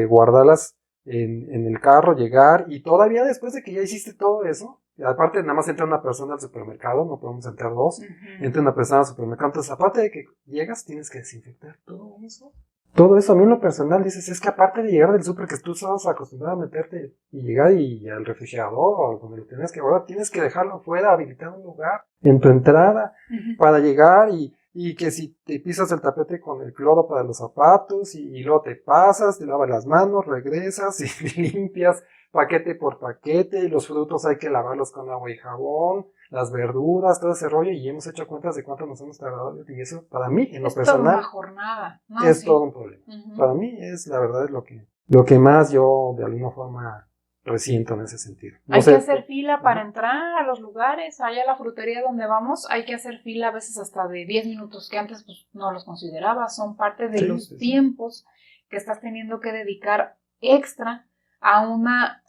guardarlas en el carro, llegar, y todavía después de que ya hiciste todo eso, y aparte nada más entra una persona al supermercado, no podemos entrar dos, entra una persona al supermercado, entonces aparte de que llegas tienes que desinfectar todo eso. Todo eso a mí en lo personal dices, es que aparte de llegar del súper que tú estabas acostumbrado a meterte y llegar y al refrigerador o donde lo tienes que guardar, tienes que dejarlo fuera, habilitar un lugar en tu entrada para llegar y que si te pisas el tapete con el cloro para los zapatos y luego te pasas, te lavas las manos, regresas y limpias paquete por paquete y los frutos hay que lavarlos con agua y jabón, las verduras, todo ese rollo y hemos hecho cuentas de cuánto nos hemos tardado y eso para mí en lo Es toda una personal jornada, ¿no? es Sí. todo un problema. Para mí es la verdad es lo que más yo de alguna forma resiento en ese sentido. No Hay sé, que hacer fila para entrar a los lugares, allá a la frutería donde vamos, hay que hacer fila a veces hasta de 10 minutos, que antes pues, no los consideraba, son parte de los tiempos que estás teniendo que dedicar extra a una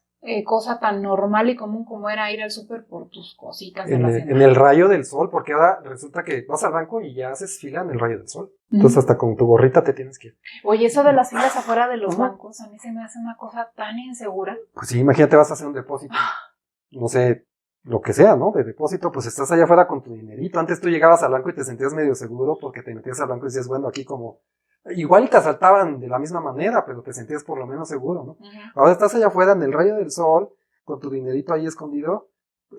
cosa tan normal y común como era ir al súper por tus cositas de la semana. En el rayo del sol, porque ahora resulta que vas al banco y ya haces fila en el rayo del sol. Entonces hasta con tu gorrita te tienes que ir. Oye, eso de las filas afuera de los bancos, a mí se me hace una cosa tan insegura. Pues sí, imagínate, vas a hacer un depósito, no sé, lo que sea, ¿no? De depósito, pues estás allá afuera con tu dinerito. Antes tú llegabas al banco y te sentías medio seguro porque te metías al banco y decías, bueno, aquí como... Igual y te asaltaban de la misma manera, pero te sentías por lo menos seguro, ¿no? Ahora estás allá afuera en el rayo del sol, con tu dinerito ahí escondido,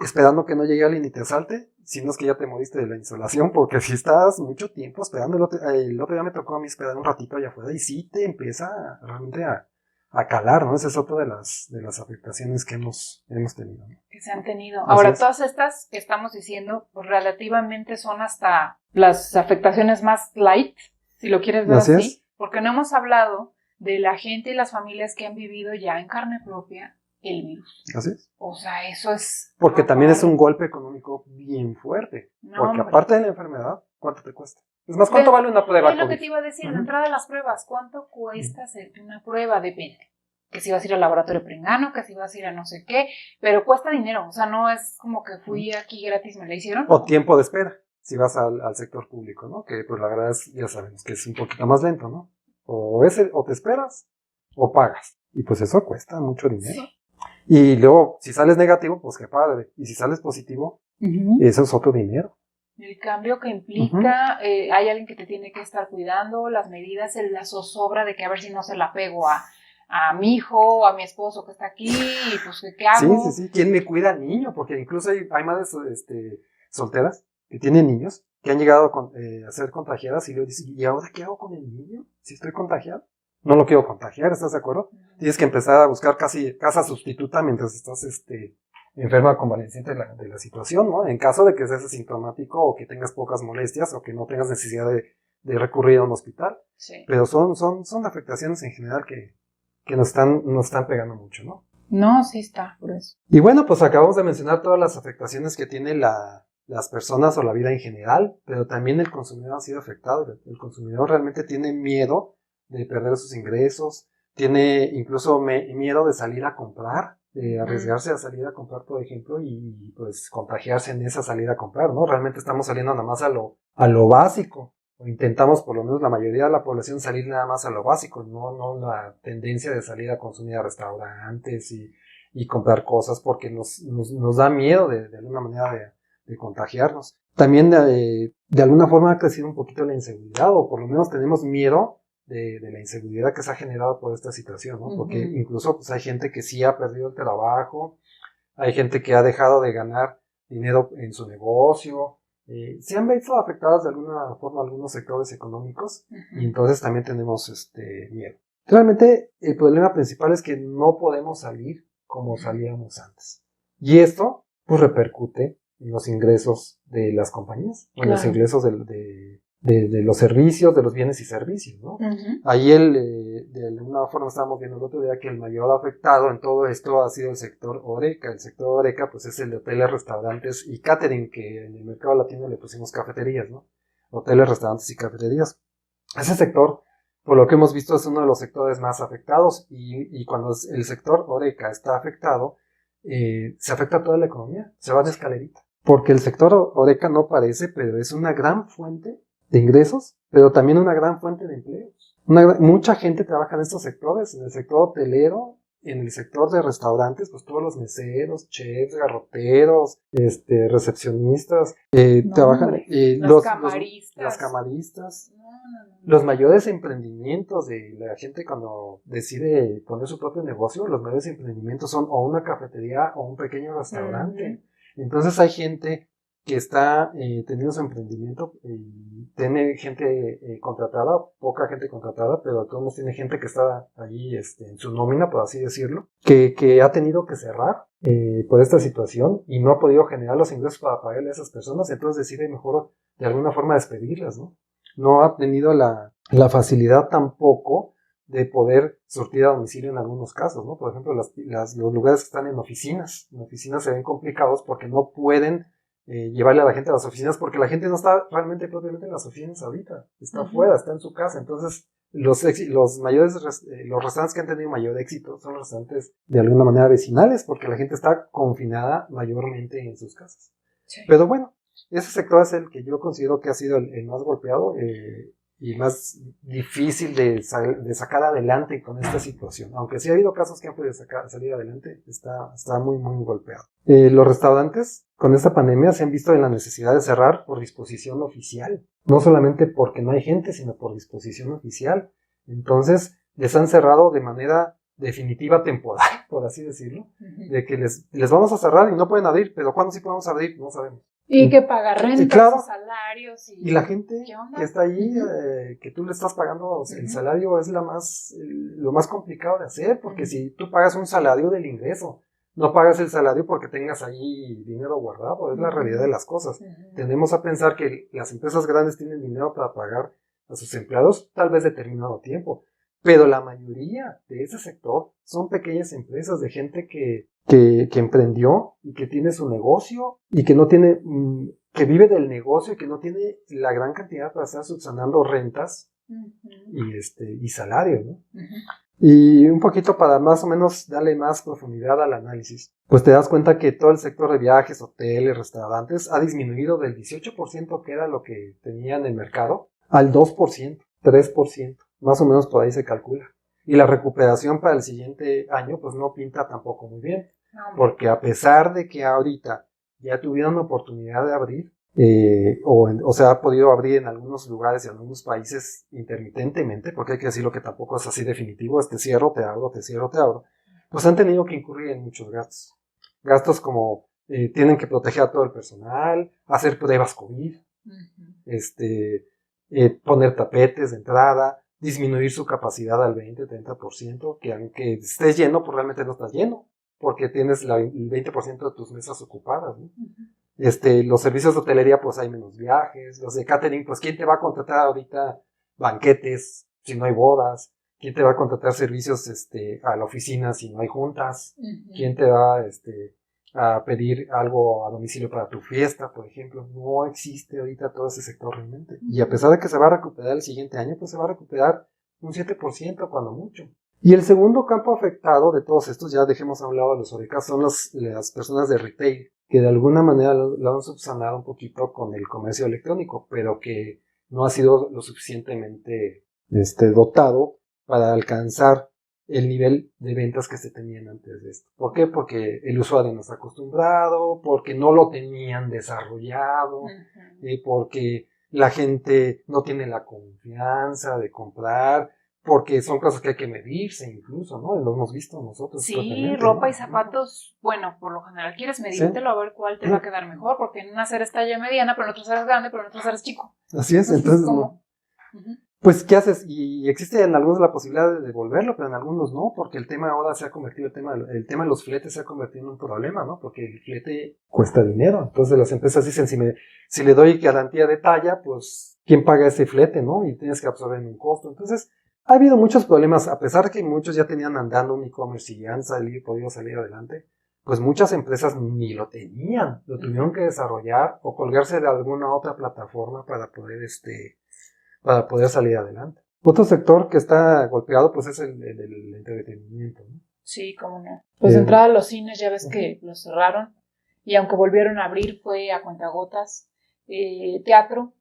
esperando que no llegue alguien y te asalte, si no es que ya te moriste de la insolación, porque si estás mucho tiempo esperando, el otro día me tocó a mí esperar un ratito allá afuera y sí te empieza realmente a calar, ¿no? Esa es otra de las afectaciones que hemos tenido, ¿no? Que se han tenido. Ahora, todas estas que estamos diciendo, pues relativamente son hasta las afectaciones más light, si lo quieres ver así, porque no hemos hablado de la gente y las familias que han vivido ya en carne propia el virus. Así es. O sea, eso es... Porque también es un golpe económico bien fuerte. No, porque hombre, aparte de la enfermedad, ¿cuánto te cuesta? Es más, ¿cuánto vale una prueba? Es lo que te iba a decir, de entrada de las pruebas, ¿cuánto cuesta hacerte una prueba? Depende. Que si vas a ir al laboratorio Pringano, que si vas a ir a no sé qué, pero cuesta dinero, o sea, no es como que fui aquí gratis, me la hicieron. O tiempo de espera, si vas al sector público, ¿no? Que pues la verdad es, ya sabemos que es un poquito más lento, ¿no? O te esperas, o pagas. Y pues eso cuesta mucho dinero. Sí. Y luego, si sales negativo, pues qué padre. Y si sales positivo, eso es otro dinero. El cambio que implica, hay alguien que te tiene que estar cuidando, las medidas, la zozobra de que a ver si no se la pego a mi hijo o a mi esposo que está aquí, y pues ¿qué hago? Sí. ¿Quién me cuida al niño? Porque incluso hay madres solteras que tienen niños que han llegado a ser contagiadas y luego dicen, ¿y ahora qué hago con el niño? Si estoy contagiado. No lo quiero contagiar, ¿estás de acuerdo? Tienes que empezar a buscar casa sustituta mientras estás enferma convaleciente de la situación, ¿no? En caso de que seas asintomático o que tengas pocas molestias o que no tengas necesidad de recurrir a un hospital. Sí. Pero son afectaciones en general que nos están pegando mucho, ¿no? No, sí está, por eso. Y bueno, pues acabamos de mencionar todas las afectaciones que tiene las personas o la vida en general, pero también el consumidor ha sido afectado. El consumidor realmente tiene miedo de perder sus ingresos, tiene incluso miedo de salir a comprar, de arriesgarse a salir a comprar, por ejemplo, y pues contagiarse en esa salida a comprar, ¿no? Realmente estamos saliendo nada más a lo básico, o intentamos por lo menos la mayoría de la población salir nada más a lo básico, no la tendencia de salir a consumir a restaurantes y comprar cosas porque nos da miedo de alguna manera de contagiarnos. También de alguna forma ha crecido un poquito la inseguridad, o por lo menos tenemos miedo de la inseguridad que se ha generado por esta situación, ¿no? Porque incluso pues, hay gente que sí ha perdido el trabajo, hay gente que ha dejado de ganar dinero en su negocio, se han visto afectados de alguna forma algunos sectores económicos, y entonces también tenemos miedo. Realmente el problema principal es que no podemos salir como salíamos antes. Y esto pues repercute en los ingresos de las compañías, en los ingresos de los servicios, de los bienes y servicios, ¿no? Ahí de alguna forma estábamos viendo el otro día que el mayor afectado en todo esto ha sido el sector Horeca. El sector Horeca pues es el de hoteles, restaurantes y catering, que en el mercado latino le pusimos cafeterías, ¿no? Hoteles, restaurantes y cafeterías. Ese sector, por lo que hemos visto, es uno de los sectores más afectados, y cuando el sector Horeca está afectado, se afecta toda la economía, se va de escalerita. Porque el sector Horeca no parece, pero es una gran fuente de ingresos, pero también una gran fuente de empleos. Mucha gente trabaja en estos sectores, en el sector hotelero, en el sector de restaurantes, pues todos los meseros, chefs, garroteros, recepcionistas, trabajan las camaristas, los mayores emprendimientos de la gente cuando decide poner su propio negocio, los mayores emprendimientos son o una cafetería o un pequeño restaurante. Entonces hay gente que está teniendo su emprendimiento y tiene gente contratada, poca gente contratada, pero todos tiene gente que está allí en su nómina, por así decirlo, que ha tenido que cerrar por esta situación y no ha podido generar los ingresos para pagarle a esas personas, entonces decide mejor de alguna forma despedirlas, ¿no? No ha tenido la facilidad tampoco de poder surtir a domicilio en algunos casos, ¿no? Por ejemplo, los lugares que están en oficinas se ven complicados porque no pueden llevarle a la gente a las oficinas, porque la gente no está realmente propiamente en las oficinas ahorita, está afuera, está en su casa. Entonces los restaurantes que han tenido mayor éxito son los restaurantes de alguna manera vecinales, porque la gente está confinada mayormente en sus casas. Sí. Pero bueno, ese sector es el que yo considero que ha sido el más golpeado y más difícil de sacar adelante con esta situación. Aunque sí ha habido casos que han podido salir adelante, está muy, muy golpeado. Los restaurantes con esta pandemia se han visto en la necesidad de cerrar por disposición oficial. No solamente porque no hay gente, sino por disposición oficial. Entonces, les han cerrado de manera definitiva temporal, por así decirlo. De que les vamos a cerrar y no pueden abrir, pero ¿cuándo sí podemos abrir? No sabemos. Y que paga rentas, claro, y salarios. Y la gente que está ahí, que tú le estás pagando el salario, es lo más complicado de hacer, porque si tú pagas un salario del ingreso, no pagas el salario porque tengas ahí dinero guardado, es la realidad de las cosas. Tendemos a pensar que las empresas grandes tienen dinero para pagar a sus empleados tal vez determinado tiempo, pero la mayoría de ese sector son pequeñas empresas de gente que emprendió y que tiene su negocio y que no tiene, que vive del negocio y que no tiene la gran cantidad para estar subsanando rentas y salarios, ¿no? Y un poquito para más o menos darle más profundidad al análisis, pues te das cuenta que todo el sector de viajes, hoteles, restaurantes ha disminuido del 18% que era lo que tenía en el mercado al 2%, 3%, más o menos por ahí se calcula. Y la recuperación para el siguiente año pues no pinta tampoco muy bien, porque a pesar de que ahorita ya tuvieron la oportunidad de abrir, o se ha podido abrir en algunos lugares y en algunos países intermitentemente, porque hay que decirlo que tampoco es así definitivo, te cierro, te abro, te cierro, te abro, pues han tenido que incurrir en muchos gastos. Gastos como tienen que proteger a todo el personal, hacer pruebas COVID, Poner tapetes de entrada, disminuir su capacidad al 20-30%, que aunque estés lleno, pues realmente no estás lleno, porque tienes el 20% de tus mesas ocupadas, ¿no? Los servicios de hotelería, pues hay menos viajes. Los de catering, pues ¿quién te va a contratar ahorita banquetes si no hay bodas? ¿Quién te va a contratar servicios a la oficina si no hay juntas? ¿Quién te va a pedir algo a domicilio para tu fiesta, por ejemplo? No existe ahorita todo ese sector realmente. Y a pesar de que se va a recuperar el siguiente año, pues se va a recuperar un 7% cuando mucho. Y el segundo campo afectado de todos estos, ya dejemos a un lado a los orecas, son las personas de retail, que de alguna manera lo han subsanado un poquito con el comercio electrónico, pero que no ha sido lo suficientemente dotado para alcanzar el nivel de ventas que se tenían antes de esto. ¿Por qué? Porque el usuario no está acostumbrado, porque no lo tenían desarrollado, porque la gente no tiene la confianza de comprar, porque son cosas que hay que medirse incluso, ¿no? Lo hemos visto nosotros. Sí, ropa, ¿no? Y zapatos, bueno, por lo general quieres medírtelo, ¿sí? A ver cuál te va a quedar mejor, porque en una acera es talla mediana, pero en otra acera es grande, pero en otra acera es chico. Así es, entonces ¿cómo? Pues, ¿qué haces? Y existe en algunos la posibilidad de devolverlo, pero en algunos no, porque el tema ahora se ha convertido, el tema de los fletes se ha convertido en un problema, ¿no? Porque el flete cuesta dinero. Entonces las empresas dicen, si le doy garantía de talla, pues, ¿quién paga ese flete, no? Y tienes que absorber un costo. Entonces, ha habido muchos problemas, a pesar de que muchos ya tenían andando un e-commerce y han podido salir adelante, pues muchas empresas ni lo tenían, lo tuvieron que desarrollar o colgarse de alguna otra plataforma para poder salir adelante. Otro sector que está golpeado pues es el entretenimiento, ¿no? Sí, cómo no. Pues de entrada los cines ya ves que los cerraron y aunque volvieron a abrir fue a cuentagotas. El teatro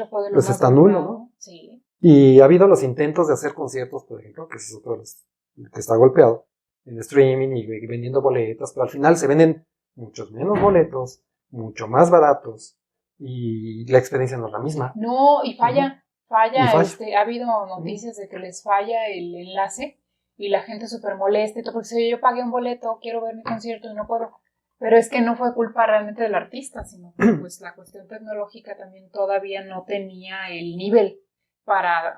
fue de lo pues más está nulo, ¿no? Sí. Y ha habido los intentos de hacer conciertos, por ejemplo, que es otro que está golpeado, en streaming y vendiendo boletas, pero al final se venden muchos menos boletos, mucho más baratos y la experiencia no es la misma. No, y falla. Ha habido noticias de que les falla el enlace y la gente súper molesta y todo, porque si yo pagué un boleto, quiero ver mi concierto y no puedo. Pero es que no fue culpa realmente del artista, sino que pues la cuestión tecnológica también todavía no tenía el nivel para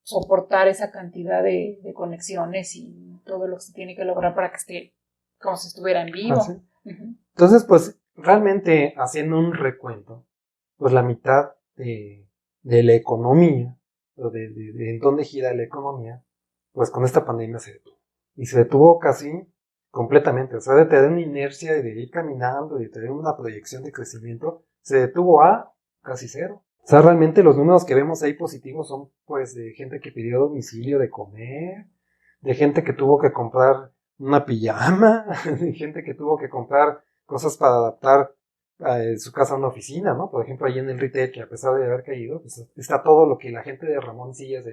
soportar esa cantidad de conexiones y todo lo que se tiene que lograr para que esté como si estuviera en vivo. ¿Sí? Entonces, pues realmente haciendo un recuento, pues la mitad de la economía, o de en dónde gira la economía, pues con esta pandemia se detuvo. Y se detuvo casi completamente. O sea, de tener una inercia y de ir caminando y de tener una proyección de crecimiento, se detuvo a casi cero. O sea, realmente los números que vemos ahí positivos son pues de gente que pidió domicilio de comer, de gente que tuvo que comprar una pijama, de gente que tuvo que comprar cosas para adaptar su casa a una oficina, ¿no? Por ejemplo, ahí en el retail, que a pesar de haber caído, pues está todo lo que la gente derramó en sillas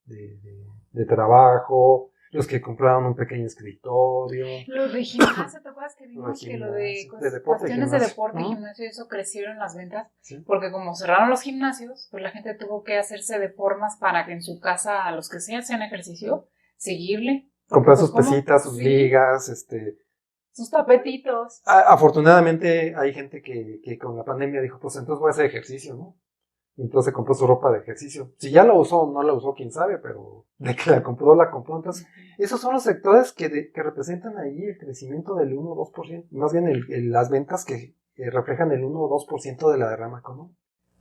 de trabajo, los que compraron un pequeño escritorio. Los de gimnasio, ¿te acuerdas que vimos que lo de cuestiones de deporte y gimnasio, eso crecieron las ventas? Sí. Porque como cerraron los gimnasios, pues la gente tuvo que hacerse de formas para que en su casa, a los que sean ejercicio, seguirle. Comprar sus pesitas, sus ligas, sus tapetitos. Afortunadamente hay gente que con la pandemia dijo, pues entonces voy a hacer ejercicio, ¿no? Y entonces compró su ropa de ejercicio. Si ya la usó o no la usó, quién sabe, pero de que la compró. Entonces, esos son los sectores que representan ahí el crecimiento del 1 o 2%. Más bien las ventas que reflejan el 1 o 2% de la derrama económica.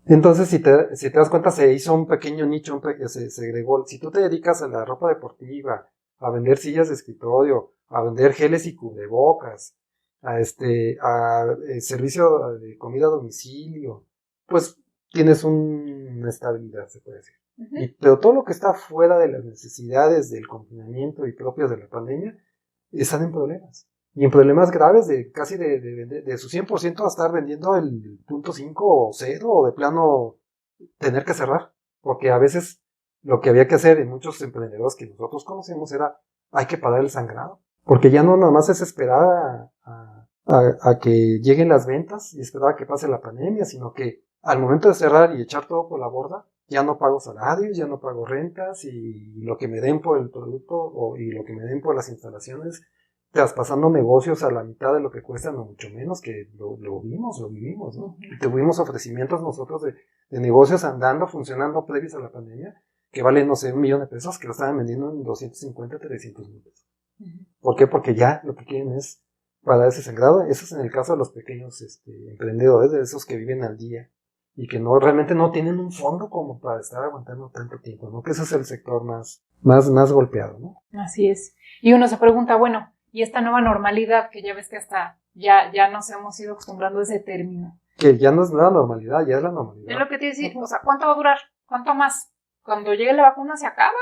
Entonces, si te das cuenta, se hizo un pequeño nicho, se segregó. Si tú te dedicas a la ropa deportiva, a vender sillas de escritorio, a vender geles y cubrebocas, a servicio de comida a domicilio, pues tienes una estabilidad, se puede decir. Pero todo lo que está fuera de las necesidades del confinamiento y propias de la pandemia, están en problemas. Y en problemas graves de casi de su 100% a estar vendiendo el 0.5 o 0 o de plano tener que cerrar. Porque a veces lo que había que hacer en muchos emprendedores que nosotros conocemos era hay que parar el sangrado. Porque ya no nada más es esperar a que lleguen las ventas y esperar a que pase la pandemia, sino que al momento de cerrar y echar todo por la borda, ya no pago salarios, ya no pago rentas y lo que me den por el producto y lo que me den por las instalaciones traspasando negocios a la mitad de lo que cuestan o mucho menos, que lo vimos, lo vivimos, ¿no? Y tuvimos ofrecimientos nosotros de negocios andando, funcionando previos a la pandemia, que valen, no sé, $1,000,000, que lo estaban vendiendo en 250, 300,000 pesos. ¿Por qué? Porque ya lo que quieren es para ese sangrado. Eso es en el caso de los pequeños emprendedores, de esos que viven al día y que no realmente no tienen un fondo como para estar aguantando tanto tiempo, ¿no? Que ese es el sector más golpeado, ¿no? Así es. Y uno se pregunta, bueno, y esta nueva normalidad, que ya ves que hasta ya nos hemos ido acostumbrando a ese término. Que ya no es nueva normalidad, ya es la normalidad. Es lo que te decía, o sea, ¿cuánto va a durar? ¿Cuánto más? Cuando llegue la vacuna se acaba.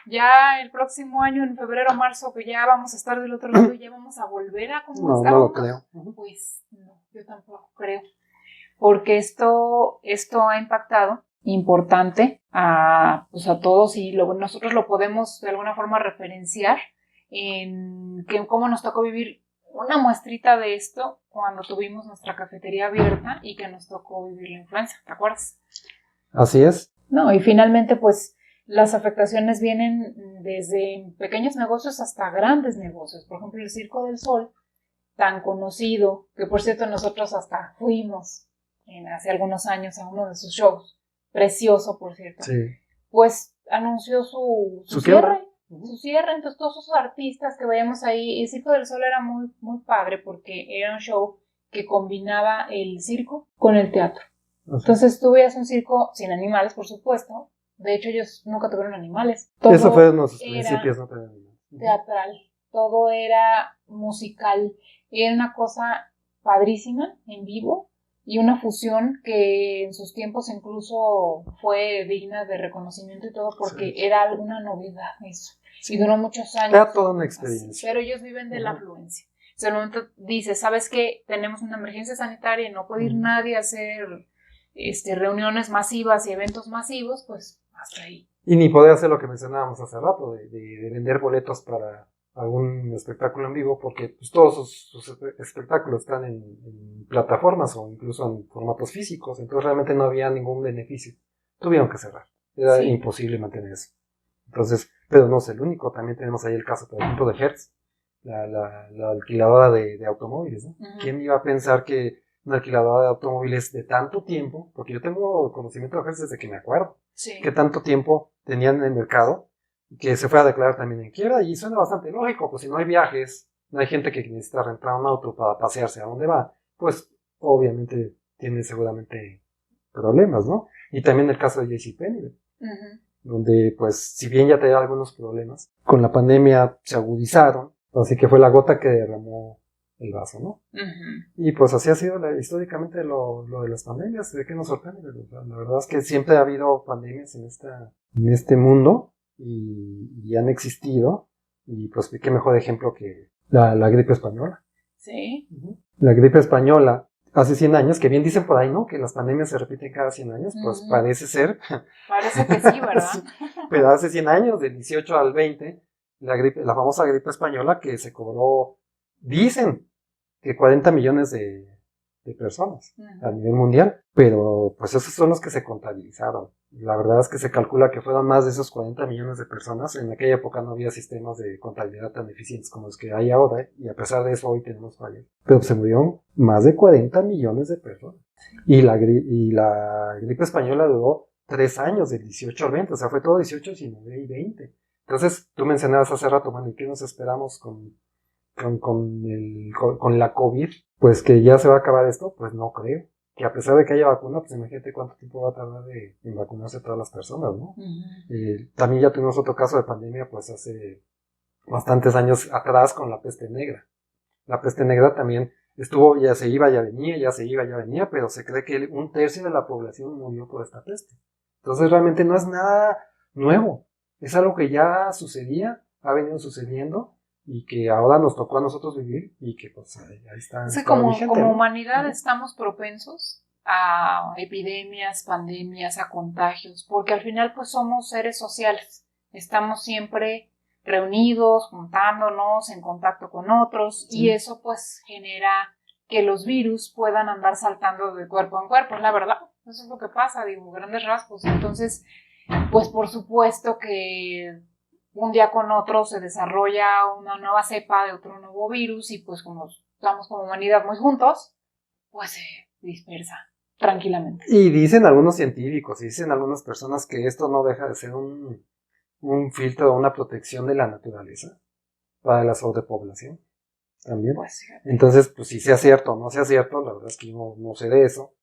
Ya el próximo año, en febrero o marzo, que ya vamos a estar del otro lado y ya vamos a volver a como estábamos. No lo creo. Pues no, yo tampoco creo. Porque esto ha impactado importante a todos y nosotros lo podemos de alguna forma referenciar en cómo nos tocó vivir una muestrita de esto cuando tuvimos nuestra cafetería abierta y que nos tocó vivir la influenza, ¿te acuerdas? Así es. No, y finalmente pues las afectaciones vienen desde pequeños negocios hasta grandes negocios. Por ejemplo, el Circo del Sol, tan conocido, que por cierto nosotros hasta fuimos hace algunos años a uno de sus shows, precioso por cierto, sí. Pues anunció su cierre. Su cierre, entonces todos esos artistas que veíamos ahí, el Circo del Sol era muy, muy padre porque era un show que combinaba el circo con el teatro. Entonces tú veías un circo sin animales, por supuesto. De hecho, ellos nunca tuvieron animales. Todo eso fue en los principios, no tenían animales. Teatral, todo era musical. Era una cosa padrísima, en vivo, y una fusión que en sus tiempos incluso fue digna de reconocimiento y todo, porque era alguna novedad eso. Sí. Y duró muchos años. Era toda una experiencia. Pero ellos viven de la afluencia. En ese momento dice, ¿sabes qué? Tenemos una emergencia sanitaria y no puede ir nadie a hacer reuniones masivas y eventos masivos, pues hasta ahí. Y ni poder hacer lo que mencionábamos hace rato, de vender boletos para algún espectáculo en vivo, porque pues, todos sus espectáculos están en plataformas o incluso en formatos físicos, entonces realmente no había ningún beneficio. Tuvieron que cerrar. Era imposible mantener eso. Entonces, pero no es el único, también tenemos ahí el caso, por ejemplo, de Hertz, la alquiladora de automóviles, ¿no? ¿Quién iba a pensar que una alquiladora de automóviles de tanto tiempo, porque yo tengo conocimiento de Hertz desde que me acuerdo, que tanto tiempo tenían en el mercado, que se fue a declarar también en quiebra, y suena bastante lógico, pues si no hay viajes, no hay gente que necesita rentar un auto para pasearse a donde va, pues obviamente tiene seguramente problemas, ¿no? Y también el caso de JCPenney, donde pues si bien ya tenía algunos problemas, con la pandemia se agudizaron, así que fue la gota que derramó el vaso, ¿no? Y pues así ha sido históricamente lo de las pandemias. ¿De qué nos sorprende? La verdad es que siempre ha habido pandemias en este mundo y han existido, y pues qué mejor ejemplo que la gripe española. Sí. La gripe española hace 100 años, que bien dicen por ahí, ¿no? Que las pandemias se repiten cada 100 años, pues parece ser. Parece que sí, ¿verdad? Pero hace 100 años, del 18 al 20, la famosa gripe española que se cobró, dicen que 40 millones de personas a nivel mundial, pero pues esos son los que se contabilizaron. La verdad es que se calcula que fueron más de esos 40 millones de personas. En aquella época no había sistemas de contabilidad tan eficientes como los que hay ahora, y a pesar de eso hoy tenemos fallas. Pero se murieron más de 40 millones de personas. Y la gripe española duró 3 años, del 18 al 20, o sea, fue todo 18, 19 y 20. Entonces, tú mencionabas hace rato, bueno, ¿y qué nos esperamos con la COVID? Pues que ya se va a acabar esto, pues no creo. Que a pesar de que haya vacuna, pues imagínate cuánto tiempo va a tardar en vacunarse todas las personas, ¿no? También ya tuvimos otro caso de pandemia, pues hace bastantes años atrás con la peste negra. La peste negra también estuvo, ya se iba, ya venía, pero se cree que 1/3 de la población murió por esta peste. Entonces realmente no es nada nuevo. Es algo que ya sucedía, ha venido sucediendo, y que ahora nos tocó a nosotros vivir, y que pues ahí está. Sí, como humanidad estamos propensos a epidemias, pandemias, a contagios, porque al final pues somos seres sociales, estamos siempre reunidos, juntándonos, en contacto con otros, y eso pues genera que los virus puedan andar saltando de cuerpo en cuerpo, es la verdad, eso es lo que pasa, digo, grandes rasgos. Entonces, pues por supuesto que un día con otro se desarrolla una nueva cepa de otro nuevo virus y pues como estamos como humanidad muy juntos, pues se dispersa tranquilamente. Y dicen algunos científicos, dicen algunas personas que esto no deja de ser un filtro, una protección de la naturaleza para la sobrepoblación también. Pues, entonces, pues si sea cierto o no sea cierto, la verdad es que yo no sé de eso,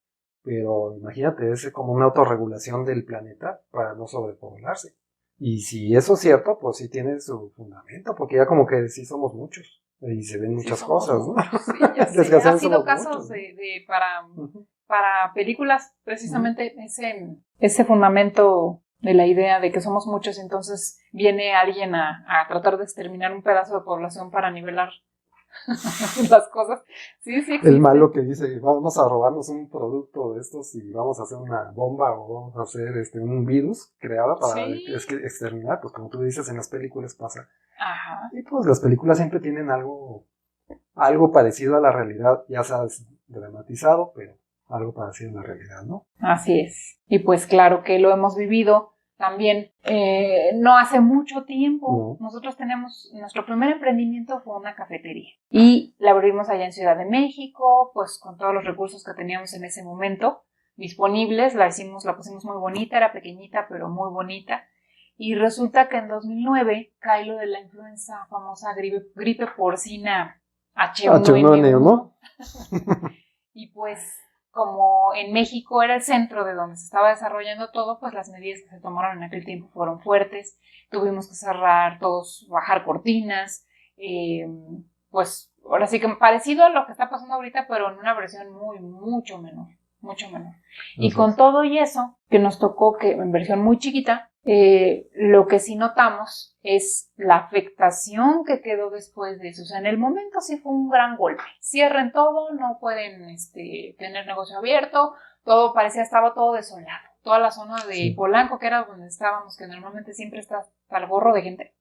pero imagínate, es como una autorregulación del planeta para no sobrepoblarse. Y si eso es cierto, pues sí tiene su fundamento, porque ya como que sí somos muchos y se ven muchas cosas, ¿no? Sí, ya sé. Ha sido casos muchos, ¿no? para películas, precisamente ese fundamento de la idea de que somos muchos, entonces viene alguien a tratar de exterminar un pedazo de población para nivelar las cosas. Sí, existe. El malo que dice, vamos a robarnos un producto de estos y vamos a hacer una bomba o vamos a hacer un virus creado para exterminar, pues como tú dices, en las películas pasa. Ajá. Y pues las películas siempre tienen algo parecido a la realidad, ya sabes, dramatizado, pero algo parecido a la realidad, ¿no? Así es. Y pues claro que lo hemos vivido también no hace mucho tiempo. Nosotros tenemos, nuestro primer emprendimiento fue una cafetería y la abrimos allá en Ciudad de México, pues con todos los recursos que teníamos en ese momento disponibles, la pusimos muy bonita, era pequeñita pero muy bonita. Y resulta que en 2009 cae lo de la influenza, famosa gripe porcina H1N1, ¿no? Y pues como en México era el centro de donde se estaba desarrollando todo, pues las medidas que se tomaron en aquel tiempo fueron fuertes. Tuvimos que cerrar todos, bajar cortinas, pues ahora sí que parecido a lo que está pasando ahorita, pero en una versión mucho menor. Y con todo y eso, que nos tocó que en versión muy chiquita, lo que sí notamos es la afectación que quedó después de eso. O sea, en el momento sí fue un gran golpe. Cierren todo, no pueden tener negocio abierto, estaba todo desolado. Toda la zona de Polanco, que era donde estábamos, que normalmente siempre está al gorro de gente,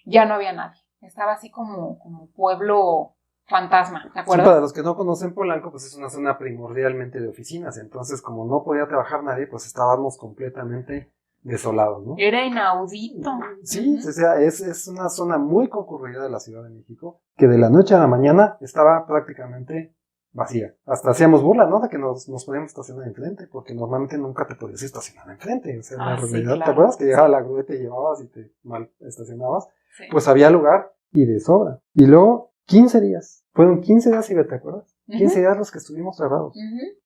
ya no había nadie. Estaba así como pueblo fantasma, ¿te acuerdas? Sí, para los que no conocen Polanco, pues es una zona primordialmente de oficinas, entonces como no podía trabajar nadie, pues estábamos completamente desolados, ¿no? Era inaudito. Sí, o sea, es una zona muy concurrida de la Ciudad de México, que de la noche a la mañana estaba prácticamente vacía. Hasta hacíamos burla, ¿no? De que nos podíamos estacionar enfrente, porque normalmente nunca te podías estacionar enfrente. O sea, en la realidad, sí, claro. ¿Te acuerdas que llegaba la grúa y te llevabas y te mal estacionabas? Sí. Pues había lugar y de sobra. Y luego 15 días. Fueron 15 días, ¿te acuerdas? 15 días los que estuvimos cerrados.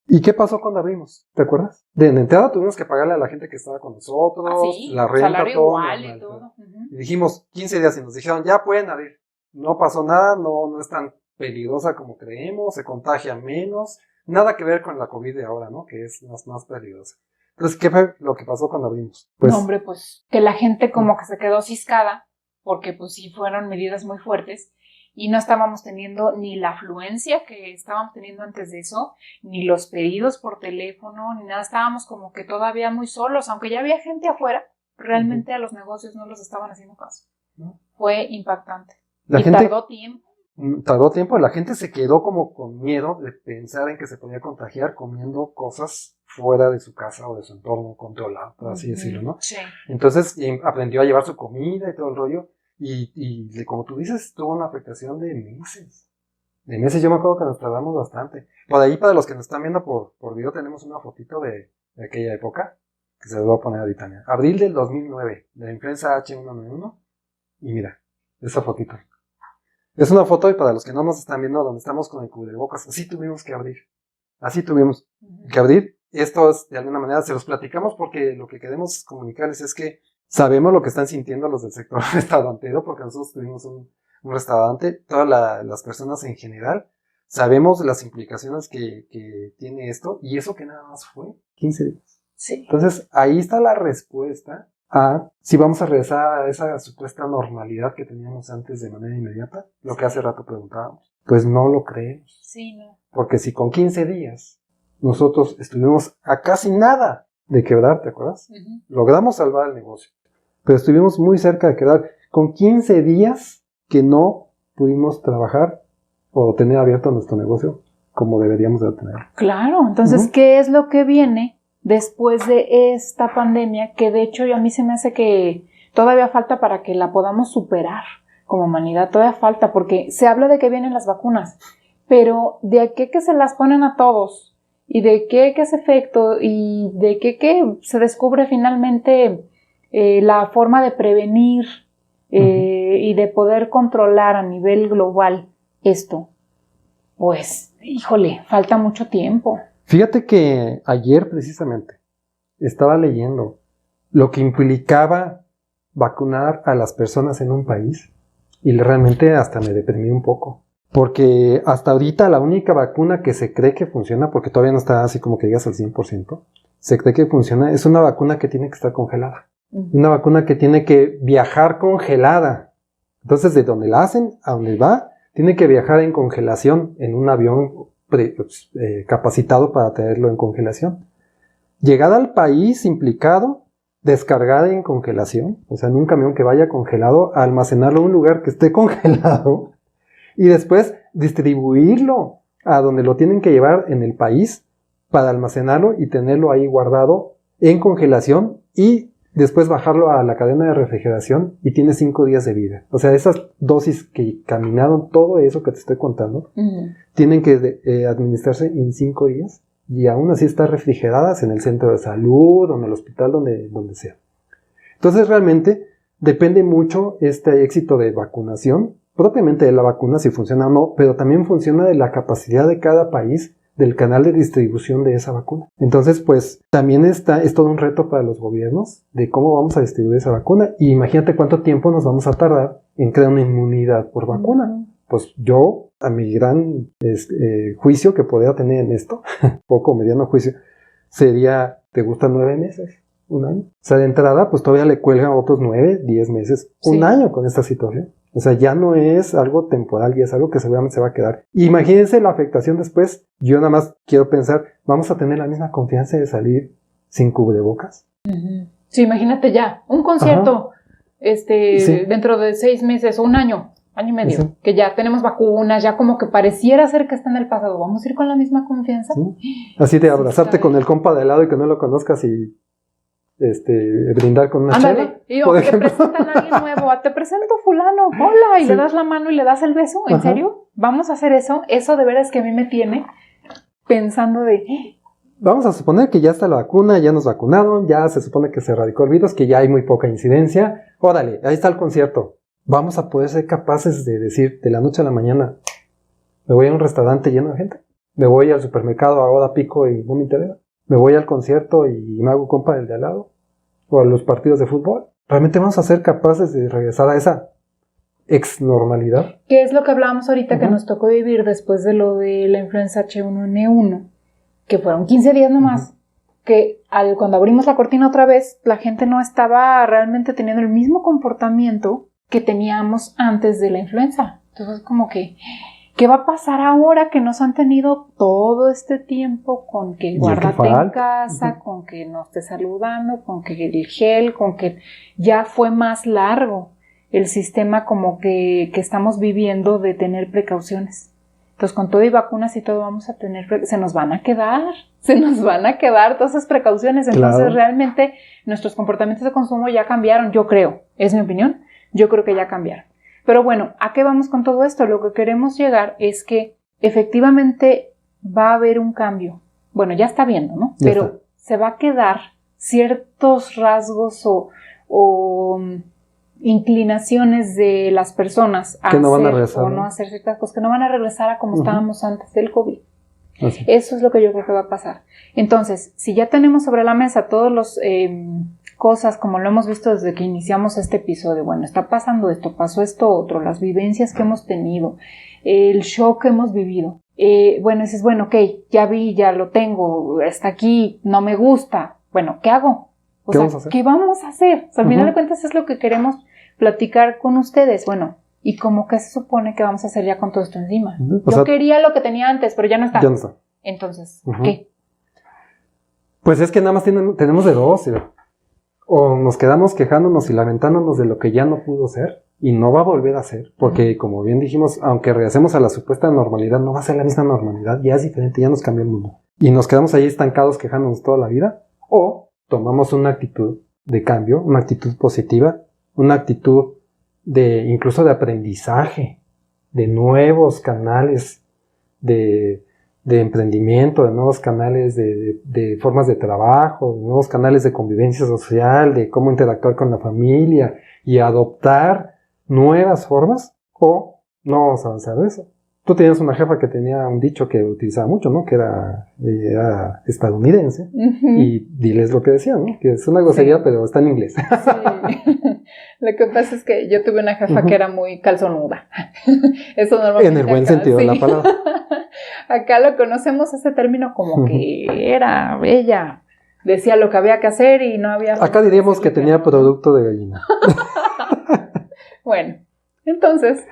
¿Y qué pasó cuando abrimos? ¿Te acuerdas? De entrada tuvimos que pagarle a la gente que estaba con nosotros, la renta, todo. Igual y todo. Y dijimos 15 días y nos dijeron, ya pueden abrir. No pasó nada, no es tan peligrosa como creemos, se contagia menos. Nada que ver con la COVID de ahora, ¿no? Que es más peligrosa. Entonces, ¿qué fue lo que pasó cuando abrimos? Pues, no, hombre, pues que la gente como que se quedó ciscada, porque pues sí fueron medidas muy fuertes. Y no estábamos teniendo ni la afluencia que estábamos teniendo antes de eso, ni los pedidos por teléfono, ni nada. Estábamos como que todavía muy solos, aunque ya había gente afuera, realmente a los negocios no los estaban haciendo caso. Fue impactante. Tardó tiempo. Tardó tiempo, la gente se quedó como con miedo de pensar en que se podía contagiar comiendo cosas fuera de su casa o de su entorno controlado, por así decirlo, ¿no? Sí. Entonces aprendió a llevar su comida y todo el rollo. Y como tú dices, tuvo una afectación de meses. Yo me acuerdo que nos tardamos bastante. Por ahí, para los que nos están viendo por video, tenemos una fotito de aquella época, que se las voy a poner ahorita. Mira. Abril del 2009, de la influenza H1N1. Y mira, esa fotito. Es una foto, y para los que no nos están viendo, donde estamos con el cubrebocas. Así tuvimos que abrir. Esto es, de alguna manera, se los platicamos porque lo que queremos comunicarles es que sabemos lo que están sintiendo los del sector restaurantero, porque nosotros tuvimos un restaurante, todas las personas en general, sabemos las implicaciones que tiene esto, y eso que nada más fue 15 días. Sí. Entonces, ahí está la respuesta a si vamos a regresar a esa supuesta normalidad que teníamos antes de manera inmediata, lo que hace rato preguntábamos. Pues no lo creemos. Sí, no. Porque si con 15 días nosotros estuvimos a casi nada de quebrar, ¿te acuerdas? Logramos salvar el negocio, pero estuvimos muy cerca de quedar con 15 días que no pudimos trabajar o tener abierto nuestro negocio como deberíamos de tener. Claro, entonces, ¿qué es lo que viene después de esta pandemia? Que de hecho a mí se me hace que todavía falta para que la podamos superar como humanidad, todavía falta, porque se habla de que vienen las vacunas, pero de qué que se las ponen a todos, y de qué es efecto, y de qué se descubre finalmente la forma de prevenir y de poder controlar a nivel global esto, pues, híjole, falta mucho tiempo. Fíjate que ayer precisamente estaba leyendo lo que implicaba vacunar a las personas en un país y realmente hasta me deprimí un poco. Porque hasta ahorita la única vacuna que se cree que funciona, porque todavía no está así como que digas al 100%, se cree que funciona, es una vacuna que tiene que estar congelada. Una vacuna que tiene que viajar congelada. Entonces, de donde la hacen a donde va, tiene que viajar en congelación en un avión capacitado para tenerlo en congelación. Llegada al país implicado, descargada en congelación, o sea, en un camión que vaya congelado, almacenarlo en un lugar que esté congelado y después distribuirlo a donde lo tienen que llevar en el país para almacenarlo y tenerlo ahí guardado en congelación y después bajarlo a la cadena de refrigeración y tiene 5 días de vida. O sea, esas dosis que caminaron, todo eso que te estoy contando, tienen que administrarse en 5 días y aún así están refrigeradas en el centro de salud o en el hospital, donde sea. Entonces realmente depende mucho este éxito de vacunación, propiamente de la vacuna, si funciona o no, pero también funciona de la capacidad de cada país del canal de distribución de esa vacuna. Entonces, pues, también es todo un reto para los gobiernos de cómo vamos a distribuir esa vacuna. Y imagínate cuánto tiempo nos vamos a tardar en crear una inmunidad por vacuna. Pues yo, a mi gran juicio que podría tener en esto, poco mediano juicio, sería, ¿te gustan 9 meses? ¿Un año? O sea, de entrada, pues todavía le cuelgan otros 9, 10 meses, un año con esta situación. O sea, ya no es algo temporal y es algo que seguramente se va a quedar. Imagínense la afectación después. Yo nada más quiero pensar, ¿vamos a tener la misma confianza de salir sin cubrebocas? Sí, imagínate ya, un concierto dentro de 6 meses o un año y medio, que ya tenemos vacunas, ya como que pareciera ser que está en el pasado. ¿Vamos a ir con la misma confianza? ¿Sí? Así de abrazarte con el compa de al lado y que no lo conozcas y brindar con una chela. Y te presentan a alguien nuevo, te presento fulano, hola, y le das la mano y le das el beso. ¿En serio? ¿Vamos a hacer eso? Eso de veras que a mí me tiene pensando de... Vamos a suponer que ya está la vacuna, ya nos vacunaron, ya se supone que se erradicó el virus, que ya hay muy poca incidencia. Órale, ahí está el concierto. Vamos a poder ser capaces de decir de la noche a la mañana, me voy a un restaurante lleno de gente, me voy al supermercado a hora pico y no me interesa, me voy al concierto y me hago compa del de al lado, o a los partidos de fútbol. ¿Realmente vamos a ser capaces de regresar a esa ex normalidad? ¿Qué es lo que hablábamos ahorita que nos tocó vivir después de lo de la influenza H1N1? Que fueron 15 días nomás, que cuando abrimos la cortina otra vez, la gente no estaba realmente teniendo el mismo comportamiento que teníamos antes de la influenza. Entonces, como que, ¿qué va a pasar ahora que nos han tenido todo este tiempo con que guárdate en casa, con que no estés saludando, con que el gel, con que ya fue más largo el sistema como que estamos viviendo de tener precauciones? Entonces, con todo y vacunas y todo vamos a tener, se nos van a quedar todas esas precauciones. Entonces, realmente nuestros comportamientos de consumo ya cambiaron, yo creo, es mi opinión, yo creo que ya cambiaron. Pero bueno, ¿a qué vamos con todo esto? Lo que queremos llegar es que efectivamente va a haber un cambio. Bueno, ya está viendo, ¿no? Pero se va a quedar ciertos rasgos o inclinaciones de las personas a que no van a hacer regresar, o no hacer ciertas cosas, que no van a regresar a como estábamos antes del COVID. Eso es lo que yo creo que va a pasar. Entonces, si ya tenemos sobre la mesa todos los cosas, como lo hemos visto desde que iniciamos este episodio, bueno, está pasando esto, pasó esto otro, las vivencias que hemos tenido, el shock que hemos vivido. Bueno, dices, bueno, ok, ya vi, ya lo tengo, está aquí, no me gusta. Bueno, ¿qué hago? O sea, ¿qué vamos a hacer? O sea, al final de cuentas es lo que queremos platicar con ustedes. Bueno, ¿y cómo que se supone que vamos a hacer ya con todo esto encima? Yo quería lo que tenía antes, pero ya no está. Ya no está. Entonces, ¿qué? Pues es que nada más tenemos de dos. O nos quedamos quejándonos y lamentándonos de lo que ya no pudo ser y no va a volver a ser, porque como bien dijimos, aunque regresemos a la supuesta normalidad, no va a ser la misma normalidad, ya es diferente, ya nos cambió el mundo. Y nos quedamos ahí estancados quejándonos toda la vida, o tomamos una actitud de cambio, una actitud positiva una actitud incluso de aprendizaje, de nuevos canales de emprendimiento, de nuevos canales de formas de trabajo, de nuevos canales de convivencia social, de cómo interactuar con la familia y adoptar nuevas formas, o no vamos a avanzar de eso. Tú tenías una jefa que tenía un dicho que utilizaba mucho, ¿no? Que era estadounidense. Y diles lo que decía, ¿no? Que es una grosería, pero está en inglés. Sí. Lo que pasa es que yo tuve una jefa que era muy calzonuda. Eso normalmente en el buen acá, sentido de la palabra. Acá lo conocemos ese término como que era ella. Decía lo que había que hacer y no había... Acá diríamos que tenía producto de gallina. Bueno, entonces...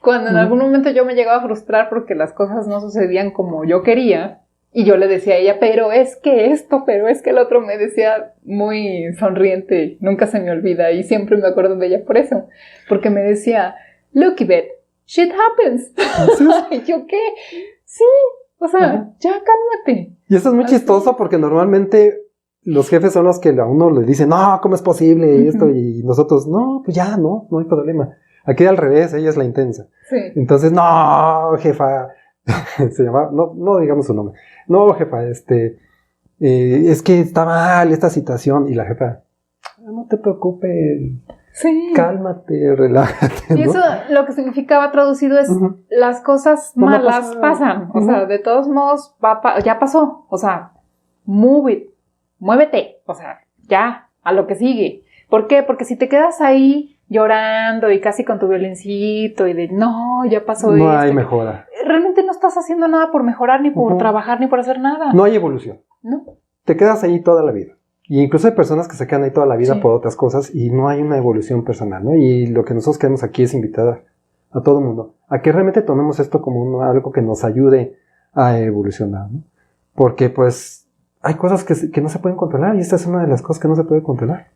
Cuando en algún momento yo me llegaba a frustrar porque las cosas no sucedían como yo quería, y yo le decía a ella, pero es que esto, pero es que el otro, me decía muy sonriente, nunca se me olvida, y siempre me acuerdo de ella por eso, porque me decía, look, Yvette, shit happens. ¿Y yo qué? Sí, o sea, ya cálmate. Y eso es muy chistoso porque normalmente los jefes son los que a uno le dicen, no, ¿cómo es posible? Y esto, y nosotros, no, pues ya, no hay problema. Aquí al revés, ella es la intensa. Sí. Entonces, no, jefa, se llama, no digamos su nombre. No, jefa, es que está mal esta situación. Y la jefa, no te preocupes, sí, cálmate, relájate. Y eso lo que significaba traducido es, las cosas malas pasan. O sea, de todos modos, ya pasó. O sea, move it, muévete. O sea, ya, a lo que sigue. ¿Por qué? Porque si te quedas ahí llorando y casi con tu violincito y de no, ya pasó esto. No hay mejora. Realmente no estás haciendo nada por mejorar, ni por trabajar, ni por hacer nada. No hay evolución. No. Te quedas ahí toda la vida. Y incluso hay personas que se quedan ahí toda la vida por otras cosas y no hay una evolución personal, ¿no? Y lo que nosotros queremos aquí es invitar a todo el mundo a que realmente tomemos esto como algo que nos ayude a evolucionar, ¿no? Porque pues hay cosas que no se pueden controlar y esta es una de las cosas que no se puede controlar.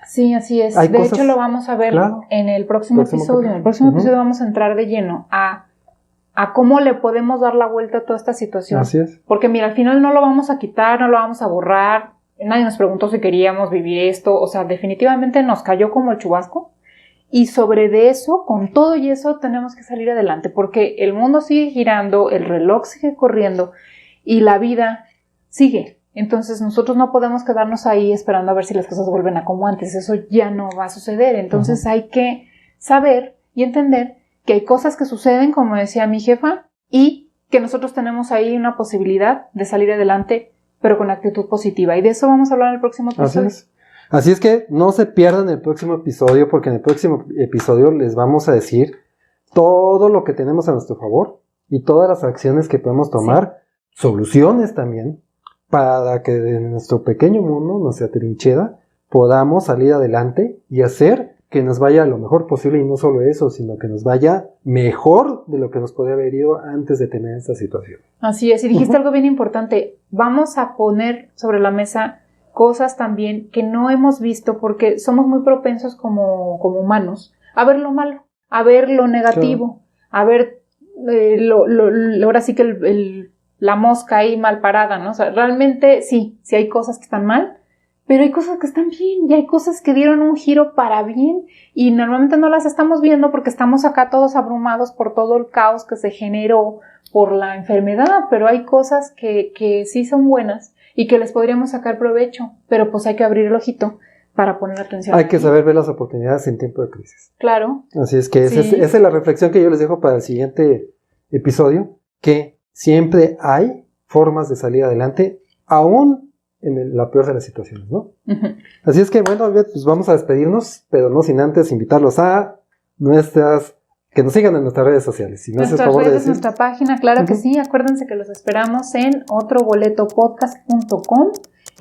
Sí, así es. De hecho, lo vamos a ver en el próximo episodio. En el próximo episodio vamos a entrar de lleno a cómo le podemos dar la vuelta a toda esta situación. Así es. Porque mira, al final no lo vamos a quitar, no lo vamos a borrar. Nadie nos preguntó si queríamos vivir esto. O sea, definitivamente nos cayó como el chubasco. Y sobre de eso, con todo y eso, tenemos que salir adelante. Porque el mundo sigue girando, el reloj sigue corriendo y la vida sigue. Entonces nosotros no podemos quedarnos ahí esperando a ver si las cosas vuelven a como antes. Eso ya no va a suceder. Entonces hay que saber y entender que hay cosas que suceden, como decía mi jefa, y que nosotros tenemos ahí una posibilidad de salir adelante, pero con actitud positiva. Y de eso vamos a hablar en el próximo episodio. Así es que no se pierdan el próximo episodio, porque en el próximo episodio les vamos a decir todo lo que tenemos a nuestro favor y todas las acciones que podemos tomar, soluciones también, para que de nuestro pequeño mundo, nuestra trinchera, podamos salir adelante y hacer que nos vaya lo mejor posible, y no solo eso, sino que nos vaya mejor de lo que nos podría haber ido antes de tener esta situación. Así es, y dijiste algo bien importante. Vamos a poner sobre la mesa cosas también que no hemos visto, porque somos muy propensos como humanos a ver lo malo, a ver lo negativo, a ver ahora sí que la mosca ahí mal parada, ¿no? O sea, realmente sí hay cosas que están mal, pero hay cosas que están bien y hay cosas que dieron un giro para bien y normalmente no las estamos viendo porque estamos acá todos abrumados por todo el caos que se generó por la enfermedad, pero hay cosas que sí son buenas y que les podríamos sacar provecho, pero pues hay que abrir el ojito para poner atención. Hay que saber ver las oportunidades en tiempo de crisis. Claro. Así es que esa es la reflexión que yo les dejo para el siguiente episodio, que siempre hay formas de salir adelante, aún en la peor de las situaciones, ¿no? Así es que, bueno, pues vamos a despedirnos, pero no sin antes invitarlos a que nos sigan en nuestras redes sociales. Si no haces favor de decir. Nuestra página, claro que sí. Acuérdense que los esperamos en otroboletopodcast.com.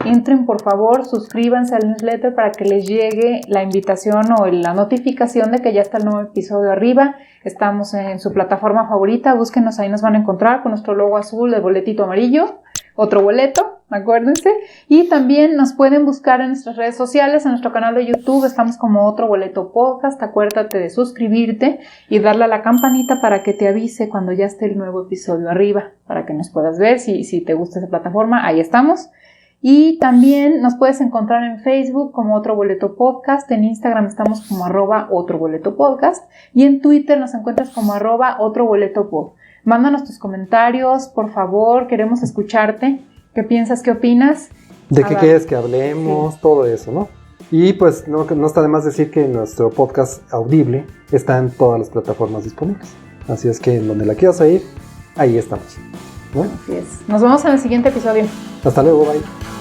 Entren, por favor, suscríbanse al newsletter para que les llegue la invitación o la notificación de que ya está el nuevo episodio arriba. Estamos en su plataforma favorita, búsquenos, ahí nos van a encontrar con nuestro logo azul, el boletito amarillo, otro boleto, acuérdense. Y también nos pueden buscar en nuestras redes sociales, en nuestro canal de YouTube, estamos como Otro Boleto Podcast. Acuérdate de suscribirte y darle a la campanita para que te avise cuando ya esté el nuevo episodio arriba, para que nos puedas ver si te gusta esa plataforma, ahí estamos. Y también nos puedes encontrar en Facebook como Otro Boleto Podcast, en Instagram estamos como @OtroBoletoPodcast y en Twitter nos encuentras como @OtroBoletoPod. Mándanos tus comentarios, por favor, queremos escucharte. ¿Qué piensas? ¿Qué opinas? ¿De qué quieres que hablemos? Sí. Todo eso, ¿no? Y pues no está de más decir que nuestro podcast audible está en todas las plataformas disponibles. Así es que en donde la quieras oír, ahí estamos, ¿no? Así es. Nos vemos en el siguiente episodio. Hasta luego, bye.